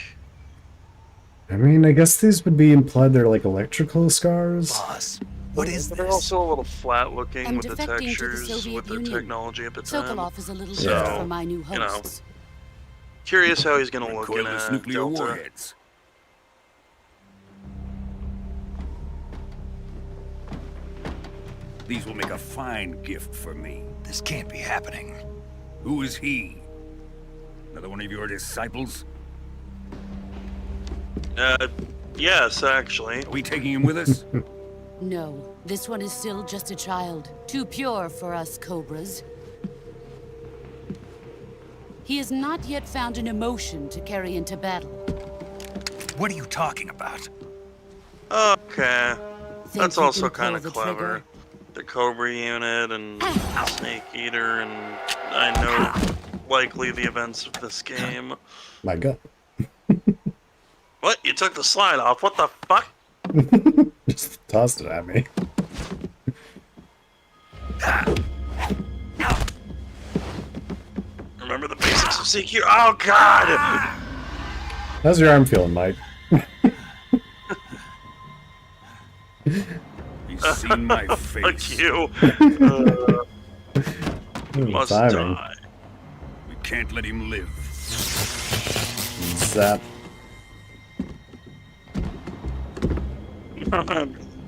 I mean, I guess these would be implied they're like electrical scars. Boss, what is But they're this? also a little flat looking I'm with the defecting to the textures, Soviet with their Union. technology at the time. Sokolov is a little So, short for my new you know, hosts. Curious how he's gonna look in Recoilless a nuclear Delta. warheads. These will make a fine gift for me. This can't be happening. Who is he? Another one of your disciples? Yes, actually. Are we taking him with us? No, this one is still just a child. Too pure for us Cobras. He has not yet found an emotion to carry into battle. What are you talking about? Okay. Think That's you also can pull kind of the clever. trigger? The Cobra unit and Snake Eater, and I know likely the events of this game. My God. What? You took the slide off? What the fuck? Just tossed it at me. Remember the basics of CQ? Oh god! How's your arm feeling, Mike? He's seen my face. Fuck you. Must Timing. die. We can't let him live. Zap.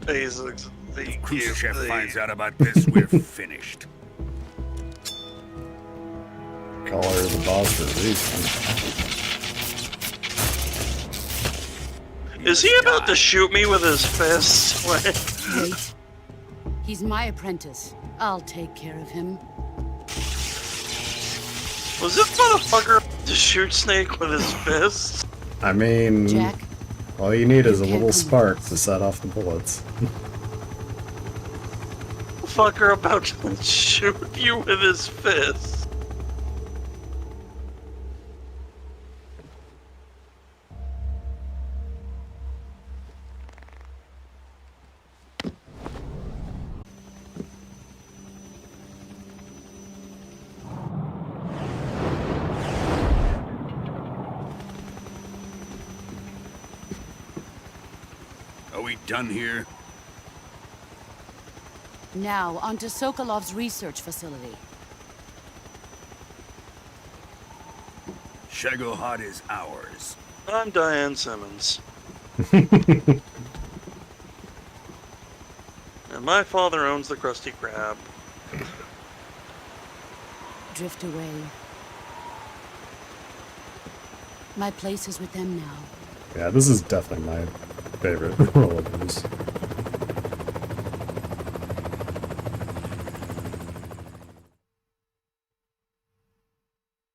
Basics of Khrushchev CQ. finds out about this, we're finished. Call her the boss for a reason. Is he about to shoot me with his fist? Wait. He's my apprentice. I'll take care of him. Was this motherfucker to shoot Snake with his fist? I mean, Jack, all you need is a you little can't come spark with us. to set off the bullets. Fucker about to shoot you with his fist. Are we done here? now onto Sokolov's research facility. Shagohod is ours. I'm Diane Simmons. And my father owns the Krusty Krab. Drift away. My place is with them now. Yeah, this is definitely my favorite roll of these.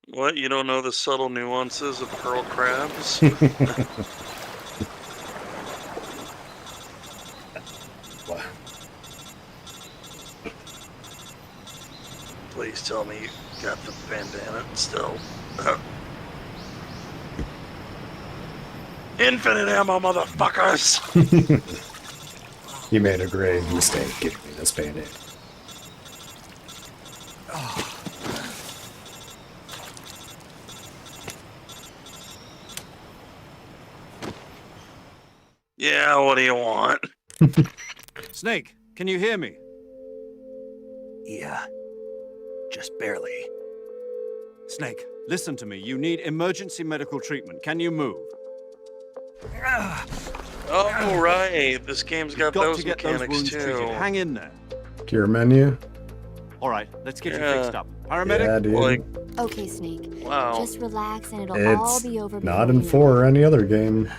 What? You don't know the subtle nuances of pearl crabs? Wow. Please tell me you got the bandana still. Infinite ammo, motherfuckers! You made a grave mistake giving me this bandit. Yeah, what do you want? Snake, can you hear me? Yeah. Just barely. Snake, listen to me. You need emergency medical treatment. Can you move? Oh, right. This game's got Got those to get those mechanics wounds too. treated. Hang in there. Cure menu? All right, let's get you Yeah. fixed up. Paramedic? Yeah, dude. Like, Okay, Snake. wow. Just relax and it'll all It's be over not before in you 4 know or any other game.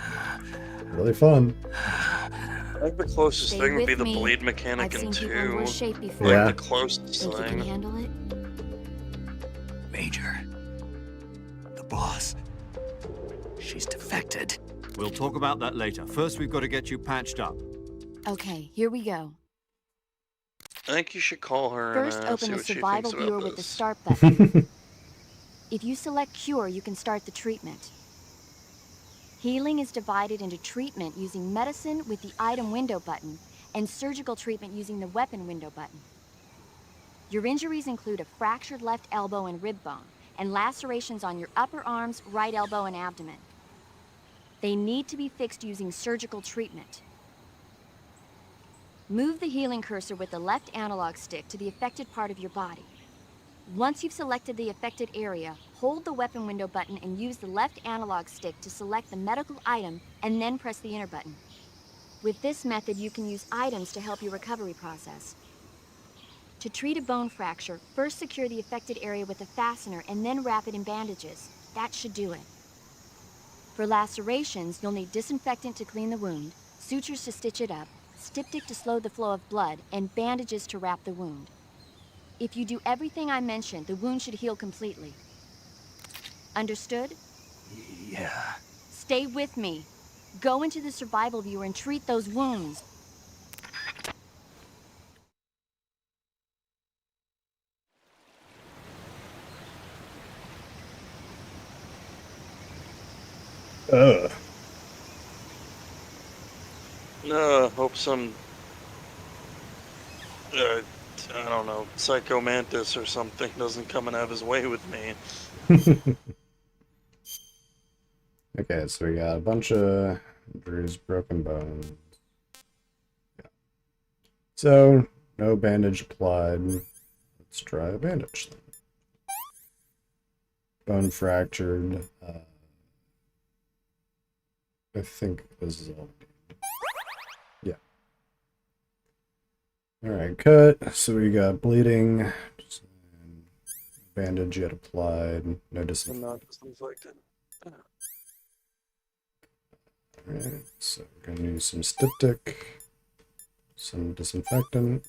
Really fun. I think the closest Stay thing would be with the me. bleed I've mechanic in seen people in 2. worse shape before. Yeah. Like the closest Think you can thing. handle it? Major. The boss. She's defected. We'll talk about that later. First, we've got to get you patched up. Okay, here we go. I think you should call her First, and open see the what she survival thinks viewer about with the this. start button. If you select Cure, you can start the treatment. Healing is divided into treatment using medicine with the item window button and surgical treatment using the weapon window button. Your injuries include a fractured left elbow and rib bone, and lacerations on your upper arms, right elbow, and abdomen. They need to be fixed using surgical treatment. Move the healing cursor with the left analog stick to the affected part of your body. Once you've selected the affected area, hold the weapon window button and use the left analog stick to select the medical item and then press the enter button. With this method, you can use items to help your recovery process. To treat a bone fracture, first secure the affected area with a fastener and then wrap it in bandages. That should do it. For lacerations, you'll need disinfectant to clean the wound, sutures to stitch it up, styptic to slow the flow of blood, and bandages to wrap the wound. If you do everything I mentioned, the wound should heal completely. Understood? Yeah. Stay with me. Go into the survival viewer and treat those wounds. Ugh. Hope some, I don't know, Psycho Mantis or something doesn't come and have his way with me. Okay, so we got a bunch of Drew's broken bones. Yeah. So, no bandage applied. Let's try a bandage then. Bone fractured. I think this is all we need. Yeah. Alright, cut. So we got bleeding. Bandage yet applied. No disinfectant. Alright, so we're going to use some styptic, some disinfectant,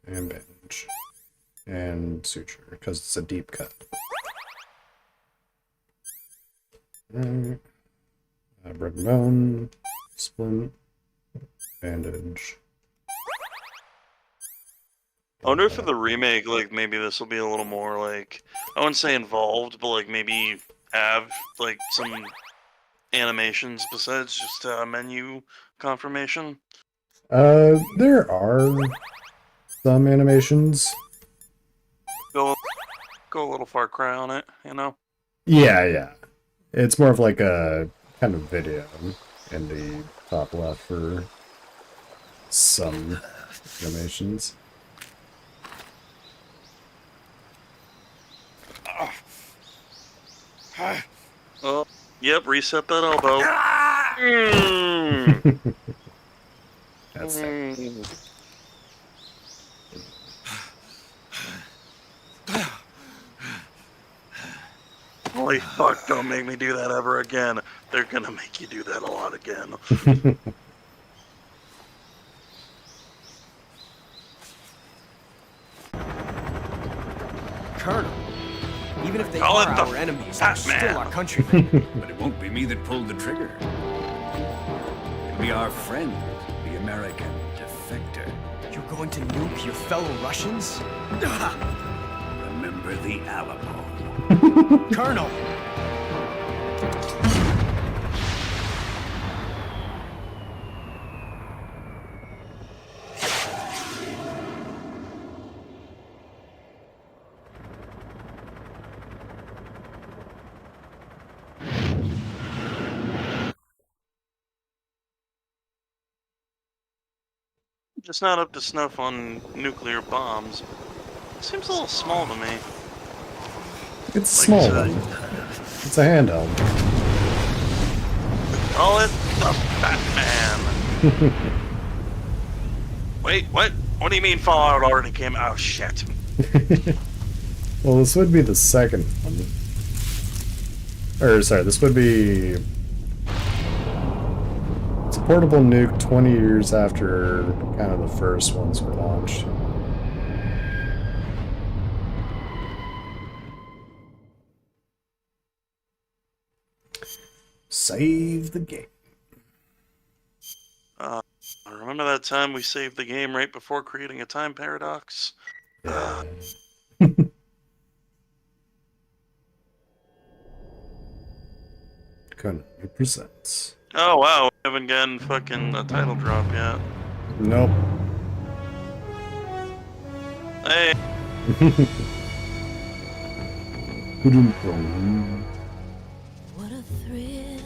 and bandage. And suture, because it's a deep cut. Alright. Broken bone, splint, bandage. I wonder if for the remake, like, maybe this will be a little more, like, I wouldn't say involved, but, like, maybe have, like, some animations besides just menu confirmation. There are some animations. Go a little Far Cry on it, you know? Yeah. It's more of like a kind of video in the top left for some animations. Oh, yep, reset that elbow. Mm. That's it. Holy fuck, don't make me do that ever again. They're gonna make you do that a lot again. Colonel, even if they Call are it the our enemies, Fat they're Man. still our countrymen. But it won't be me that pulled the trigger. It'll be our friend, the American defector. You're going to nuke your fellow Russians? Remember the Alamo. Colonel! Just not up to snuff on nuclear bombs. Seems a little small to me. It's a small one. It's a handheld. Call it the Batman. Wait, what? What do you mean Fallout already came out? Oh, shit. Well, this would be the second one. Or, sorry, this would be... It's a portable nuke 20 years after kind of the first ones were launched. Save the game. Remember that time we saved the game right before creating a time paradox? Yeah. Konami presents. Oh wow, we haven't gotten fucking a title drop yet. Nope. Hey, What a thrill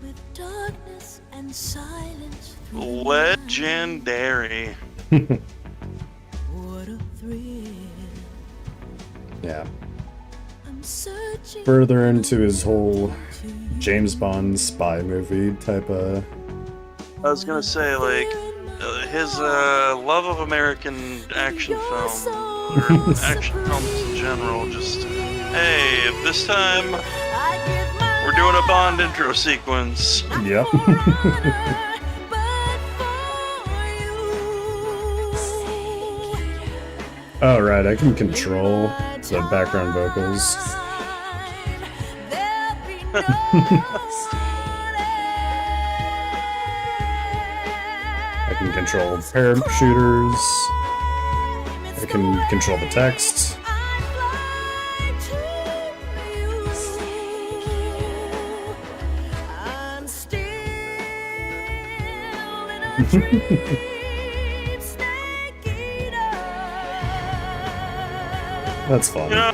with darkness and silence. legendary. What a thrill. Yeah. I'm searching. Further into his whole James Bond spy movie type of. I was gonna say, like, his love of American action film, or action films in general, just, hey, this time, we're doing a Bond intro sequence. Yep. Oh, right, I can control the background vocals. I can control parachuters. I can control the text. That's fun. You know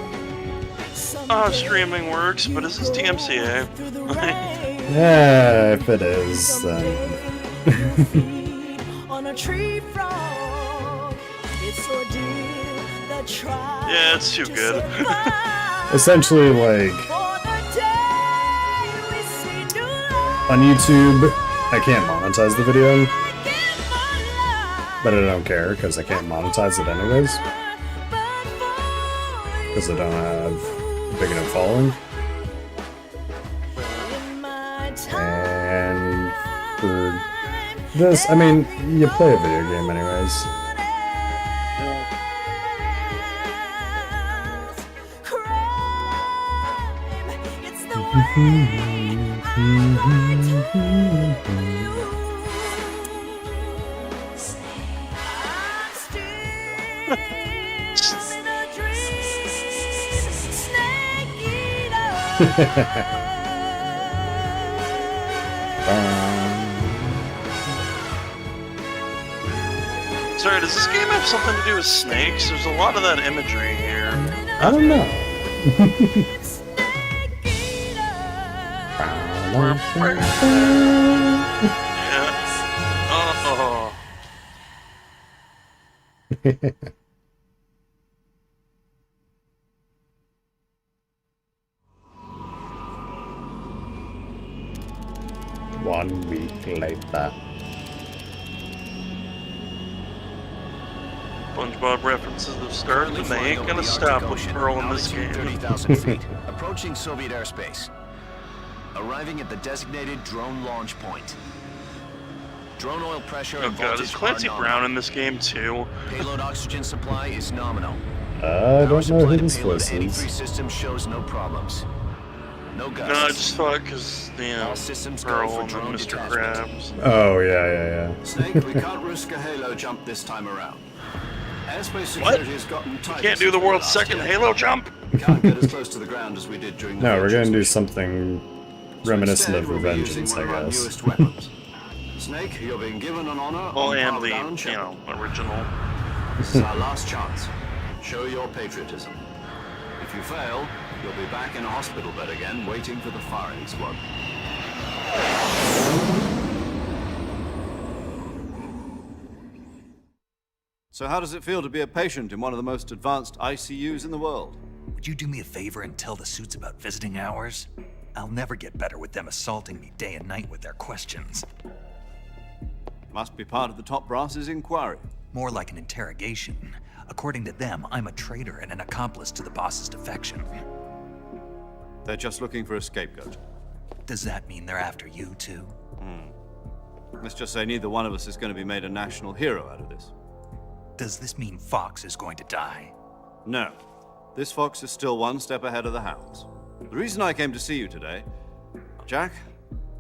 how streaming works, but this is DMCA. Yeah, if it is, then. Yeah, it's too good. Essentially, like, on YouTube, I can't monetize the video, but I don't care because I can't monetize it anyways, because I don't have a big enough following. And for this, I mean, you play a video game anyways. Sorry, does this game have something to do with snakes? There's a lot of that imagery here. I don't know. Yeah. Oh. One week later. SpongeBob references the start, and they ain't gonna stop with Pearl in this game. 30,000 feet, approaching Soviet airspace. Arriving at the designated drone launch point. Drone oil pressure Oh and god, voltage is Clancy are Brown nominal. in this game too? Payload oxygen supply is nominal. I don't know who this Payload voice antifreeze is. system shows no problems. No gusts. No, I just thought because, you know, All systems go Pearl for and then drone Mr. detachment. Krabs. Oh, yeah. Snake, we can't risk a Halo jump this time around. Airspace What? security has gotten tight. Can't do the world's second Halo jump? We can't get as close to the ground as we did during the No, we're Vengeance gonna do mission. something So reminiscent instead, of we'll be Revengeance, using I one of our guess. newest weapons. Snake, you're being given an honor Well, on and par the, with Aaron you Shepard. know, original. This is our last chance. Show your patriotism. If you fail, you'll be back in a hospital bed again, waiting for the firing squad. So how does it feel to be a patient in one of the most advanced ICUs in the world? Would you do me a favor and tell the suits about visiting hours? I'll never get better with them assaulting me day and night with their questions. Must be part of the top brass's inquiry. More like an interrogation. According to them, I'm a traitor and an accomplice to the boss's defection. They're just looking for a scapegoat. Does that mean they're after you, too? Let's just say neither one of us is going to be made a national hero out of this. Does this mean Fox is going to die? No. This fox is still one step ahead of the hounds. The reason I came to see you today, Jack,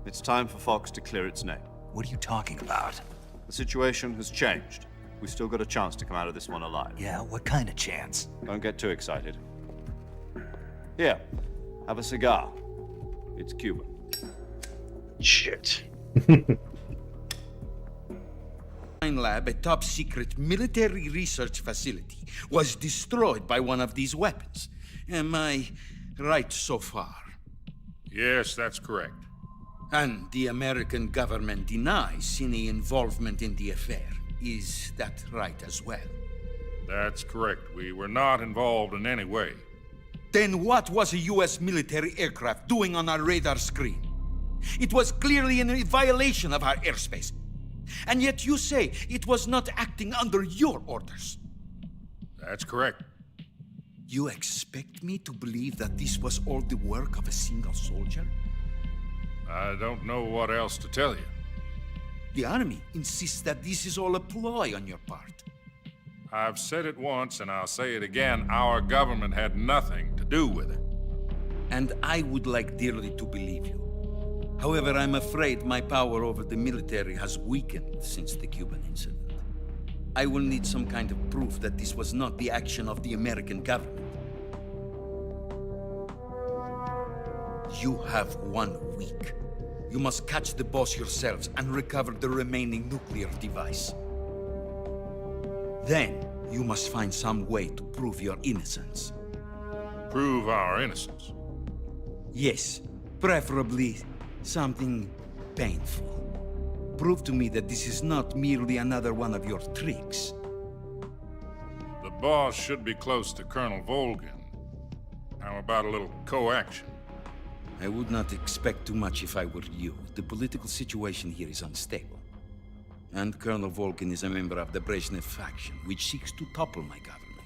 it's time for Fox to clear its name. What are you talking about? The situation has changed. We still got a chance to come out of this one alive. Yeah, what kind of chance? Don't get too excited. Here, have a cigar. It's Cuban. Shit. Lab, a top-secret military research facility, was destroyed by one of these weapons. Am I right so far? Yes, that's correct. And the American government denies any involvement in the affair. Is that right as well? That's correct. We were not involved in any way. Then what was a U.S. military aircraft doing on our radar screen? It was clearly in violation of our airspace. And yet you say it was not acting under your orders. That's correct. You expect me to believe that this was all the work of a single soldier? I don't know what else to tell you. The Army insists that this is all a ploy on your part. I've said it once and I'll say it again. Our government had nothing to do with it. And I would like dearly to believe you. However, I'm afraid my power over the military has weakened since the Cuban incident. I will need some kind of proof that this was not the action of the American government. You have 1 week. You must catch the boss yourselves and recover the remaining nuclear device. Then, you must find some way to prove your innocence. Prove our innocence? Yes, preferably something painful. Prove to me that this is not merely another one of your tricks. The boss should be close to Colonel Volgin. How about a little co-action? I would not expect too much if I were you. The political situation here is unstable. And Colonel Volgin is a member of the Brezhnev faction, which seeks to topple my government.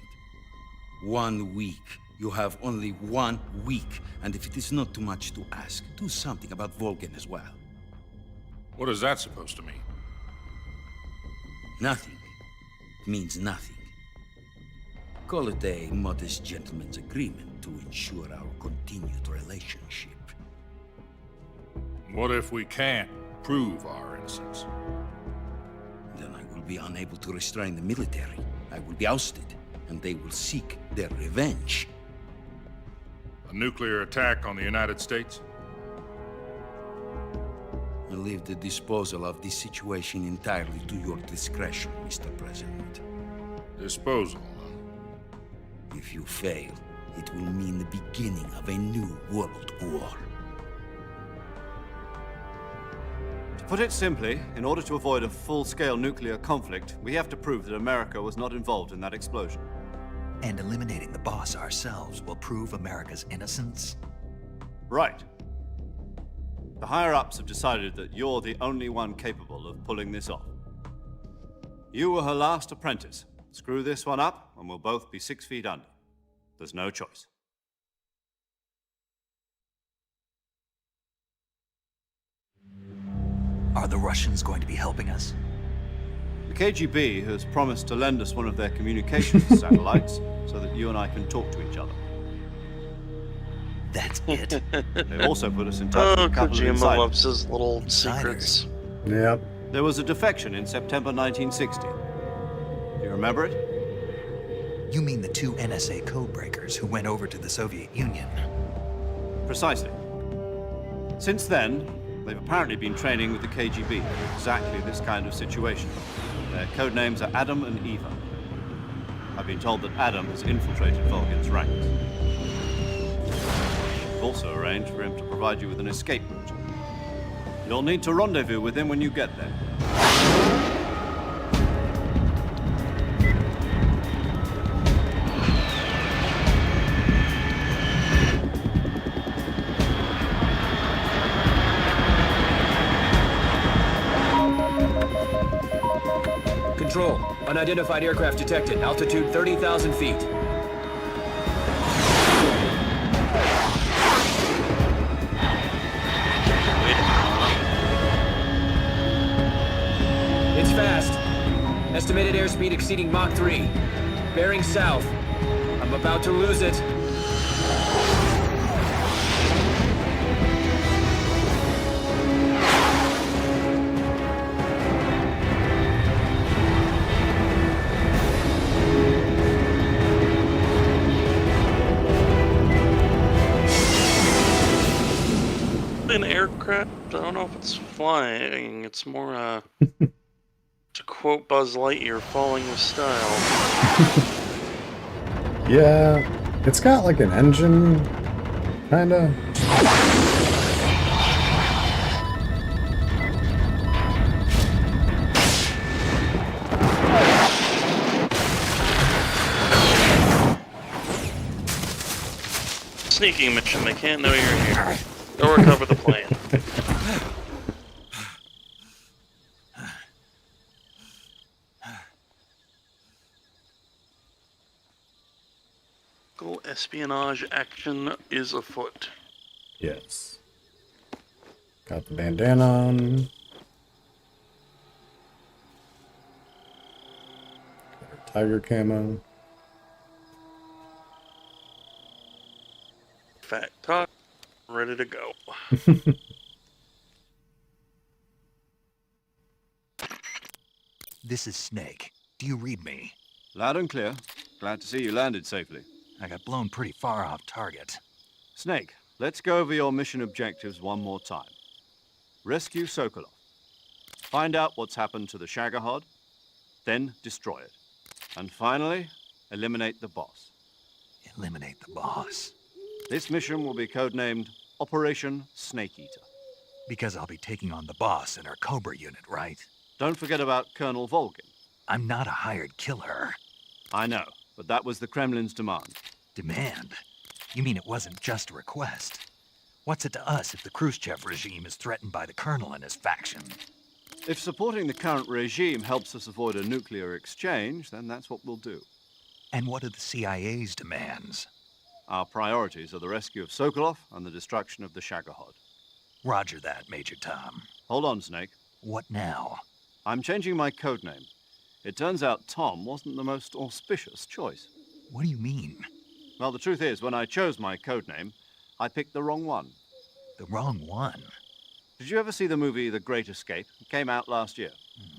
1 week. You have only 1 week, and if it is not too much to ask, do something about Volgin as well. What is that supposed to mean? Nothing. It means nothing. Call it a modest gentleman's agreement to ensure our continued relationship. What if we can't prove our innocence? Then I will be unable to restrain the military. I will be ousted, and they will seek their revenge. A nuclear attack on the United States? I leave the disposal of this situation entirely to your discretion, Mr. President. Disposal, If you fail, it will mean the beginning of a new world war. To put it simply, in order to avoid a full-scale nuclear conflict, we have to prove that America was not involved in that explosion. And eliminating the boss ourselves will prove America's innocence? Right. The higher-ups have decided that you're the only one capable of pulling this off. You were her last apprentice. Screw this one up, and we'll both be 6 feet under. There's no choice. Are the Russians going to be helping us? The KGB has promised to lend us one of their communications satellites so that you and I can talk to each other. That's it. They also put us in touch with a couple of Kojima insiders. loves his little secrets. Yep. There was a defection in September 1960. Do you remember it? You mean the 2 NSA codebreakers who went over to the Soviet Union? Precisely. Since then, they've apparently been training with the KGB for exactly this kind of situation. Their code names are Adam and Eva. I've been told that Adam has infiltrated Volgin's ranks. We've also arranged for him to provide you with an escape route. You'll need to rendezvous with him when you get there. Control. Unidentified aircraft detected. Altitude 30,000 feet. It's fast. Estimated airspeed exceeding Mach 3. Bearing south. I'm about to lose it. hovercraft. I don't know if it's flying. It's more, to quote Buzz Lightyear, falling with style. Yeah, it's got like an engine, kinda. Sneaking mission. They can't know you're here. Go recover the plane. Local espionage action is afoot. Yes. Got the bandana on. Got her tiger camo. Fat cock, ready to go. This is Snake. Do you read me? Loud and clear. Glad to see you landed safely. I got blown pretty far off target. Snake, let's go over your mission objectives one more time. Rescue Sokolov. Find out what's happened to the Shagohod, then destroy it. And finally, eliminate the boss. Eliminate the boss. This mission will be codenamed Operation Snake Eater. Because I'll be taking on the boss in our Cobra unit, right? Don't forget about Colonel Volgin. I'm not a hired killer. I know, but that was the Kremlin's demand. Demand? You mean it wasn't just a request? What's it to us if the Khrushchev regime is threatened by the Colonel and his faction? If supporting the current regime helps us avoid a nuclear exchange, then that's what we'll do. And what are the CIA's demands? Our priorities are the rescue of Sokolov and the destruction of the Shagohod. Roger that, Major Tom. Hold on, Snake. What now? I'm changing my codename. It turns out Tom wasn't the most auspicious choice. What do you mean? Well, the truth is, when I chose my codename, I picked the wrong one. The wrong one? Did you ever see the movie The Great Escape? It came out last year.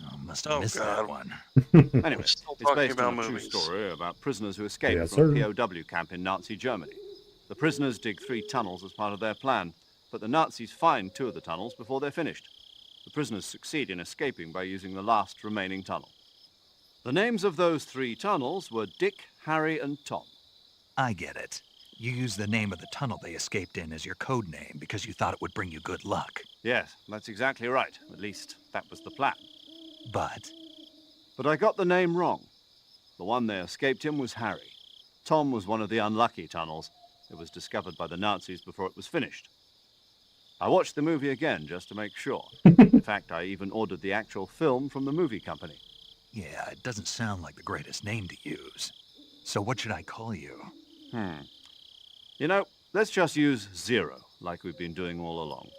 Oh, must have missed that one. Anyway, it's based on a true story about prisoners who escaped from a POW camp in Nazi Germany. The prisoners dig 3 tunnels as part of their plan, but the Nazis find 2 of the tunnels before they're finished. The prisoners succeed in escaping by using the last remaining tunnel. The names of those 3 tunnels were Dick, Harry, and Tom. I get it. You used the name of the tunnel they escaped in as your code name because you thought it would bring you good luck. Yes, that's exactly right. At least, that was the plan. But I got the name wrong. The one they escaped in was Harry. Tom was one of the unlucky tunnels. It was discovered by the Nazis before it was finished. I watched the movie again just to make sure. In fact, I even ordered the actual film from the movie company. yeah, it doesn't sound like the greatest name to use. So what should I call you? You know, let's just use Zero, like we've been doing all along.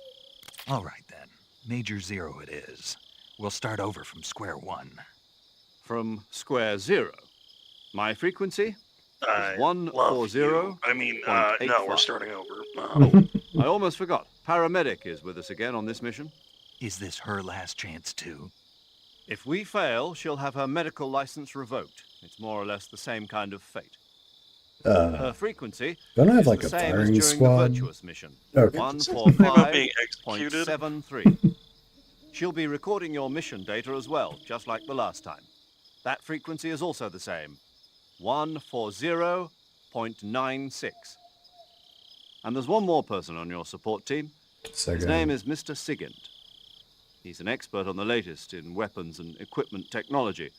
All right, then. Major Zero it is. We'll start over from square one. From square zero. My frequency I is 140. I mean, no, we're starting over. I almost forgot. Paramedic is with us again on this mission. Is this her last chance, too? If we fail, she'll have her medical license revoked. It's more or less the same kind of fate. Her frequency don't I have is like the a same firing as during squad? the Virtuous mission. Okay. 145.73. She'll be recording your mission data as well, just like the last time. That frequency is also the same. 140.96. And there's one more person on your support team. His name is Mr. Sigint. He's an expert on the latest in weapons and equipment technology.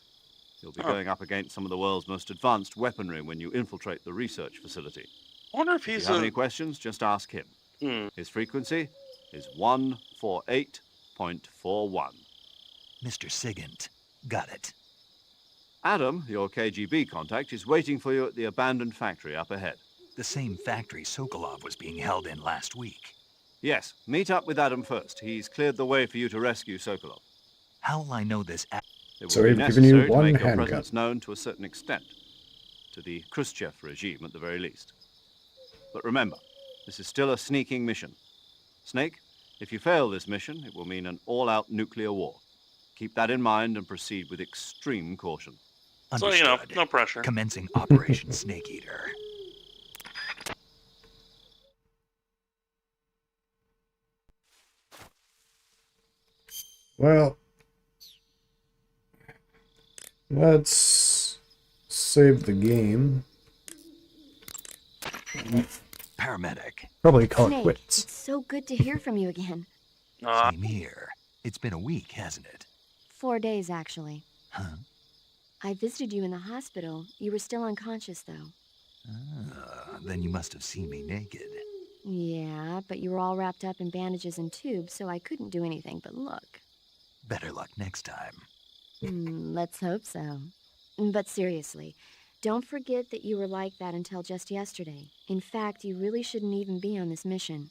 You'll be going up against some of the world's most advanced weaponry when you infiltrate the research facility. I wonder if If he's you have any questions, just ask him. His frequency is 148.41. Mr. Sigint. Got it. Adam, your KGB contact, is waiting for you at the abandoned factory up ahead. The same factory Sokolov was being held in last week. Yes, meet up with Adam first. He's cleared the way for you to rescue Sokolov. How will I know this? It So will be we've given you necessary to one make your handgun. presence known to a certain extent. To the Khrushchev regime, at the very least. But remember, this is still a sneaking mission. Snake, if you fail this mission, it will mean an all-out nuclear war. Keep that in mind and proceed with extreme caution. So, you know, no pressure. Commencing Operation Snake Eater. Well, let's save the game. Paramedic. Probably call it Snake, quits. it's so good to hear from you again. Same here. It's been a week, hasn't it? 4 days, actually. Huh? I visited you in the hospital. You were still unconscious, though. Then you must have seen me naked. Yeah, but you were all wrapped up in bandages and tubes, so I couldn't do anything but look. Better luck next time. Let's hope so. But seriously, don't forget that you were like that until just yesterday. In fact, you really shouldn't even be on this mission.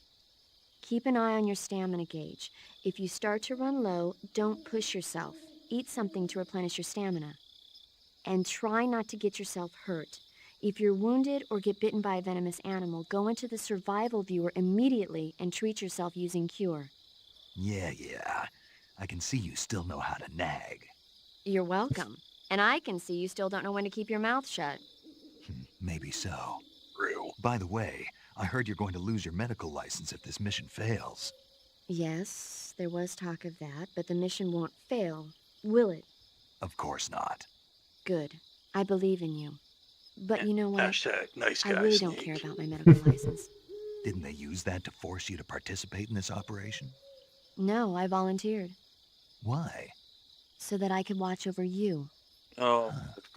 Keep an eye on your stamina gauge. If you start to run low, don't push yourself. Eat something to replenish your stamina. And try not to get yourself hurt. If you're wounded or get bitten by a venomous animal, go into the survival viewer immediately and treat yourself using Cure. Yeah. I can see you still know how to nag. You're welcome. And I can see you still don't know when to keep your mouth shut. Maybe so. By the way, I heard you're going to lose your medical license if this mission fails. Yes, there was talk of that, but the mission won't fail, will it? Of course not. Good. I believe in you. But you know what? Hashtag nice guy I really Snake. don't care about my medical license. Didn't they use that to force you to participate in this operation? No, I volunteered. Why? So that I could watch over you. Oh.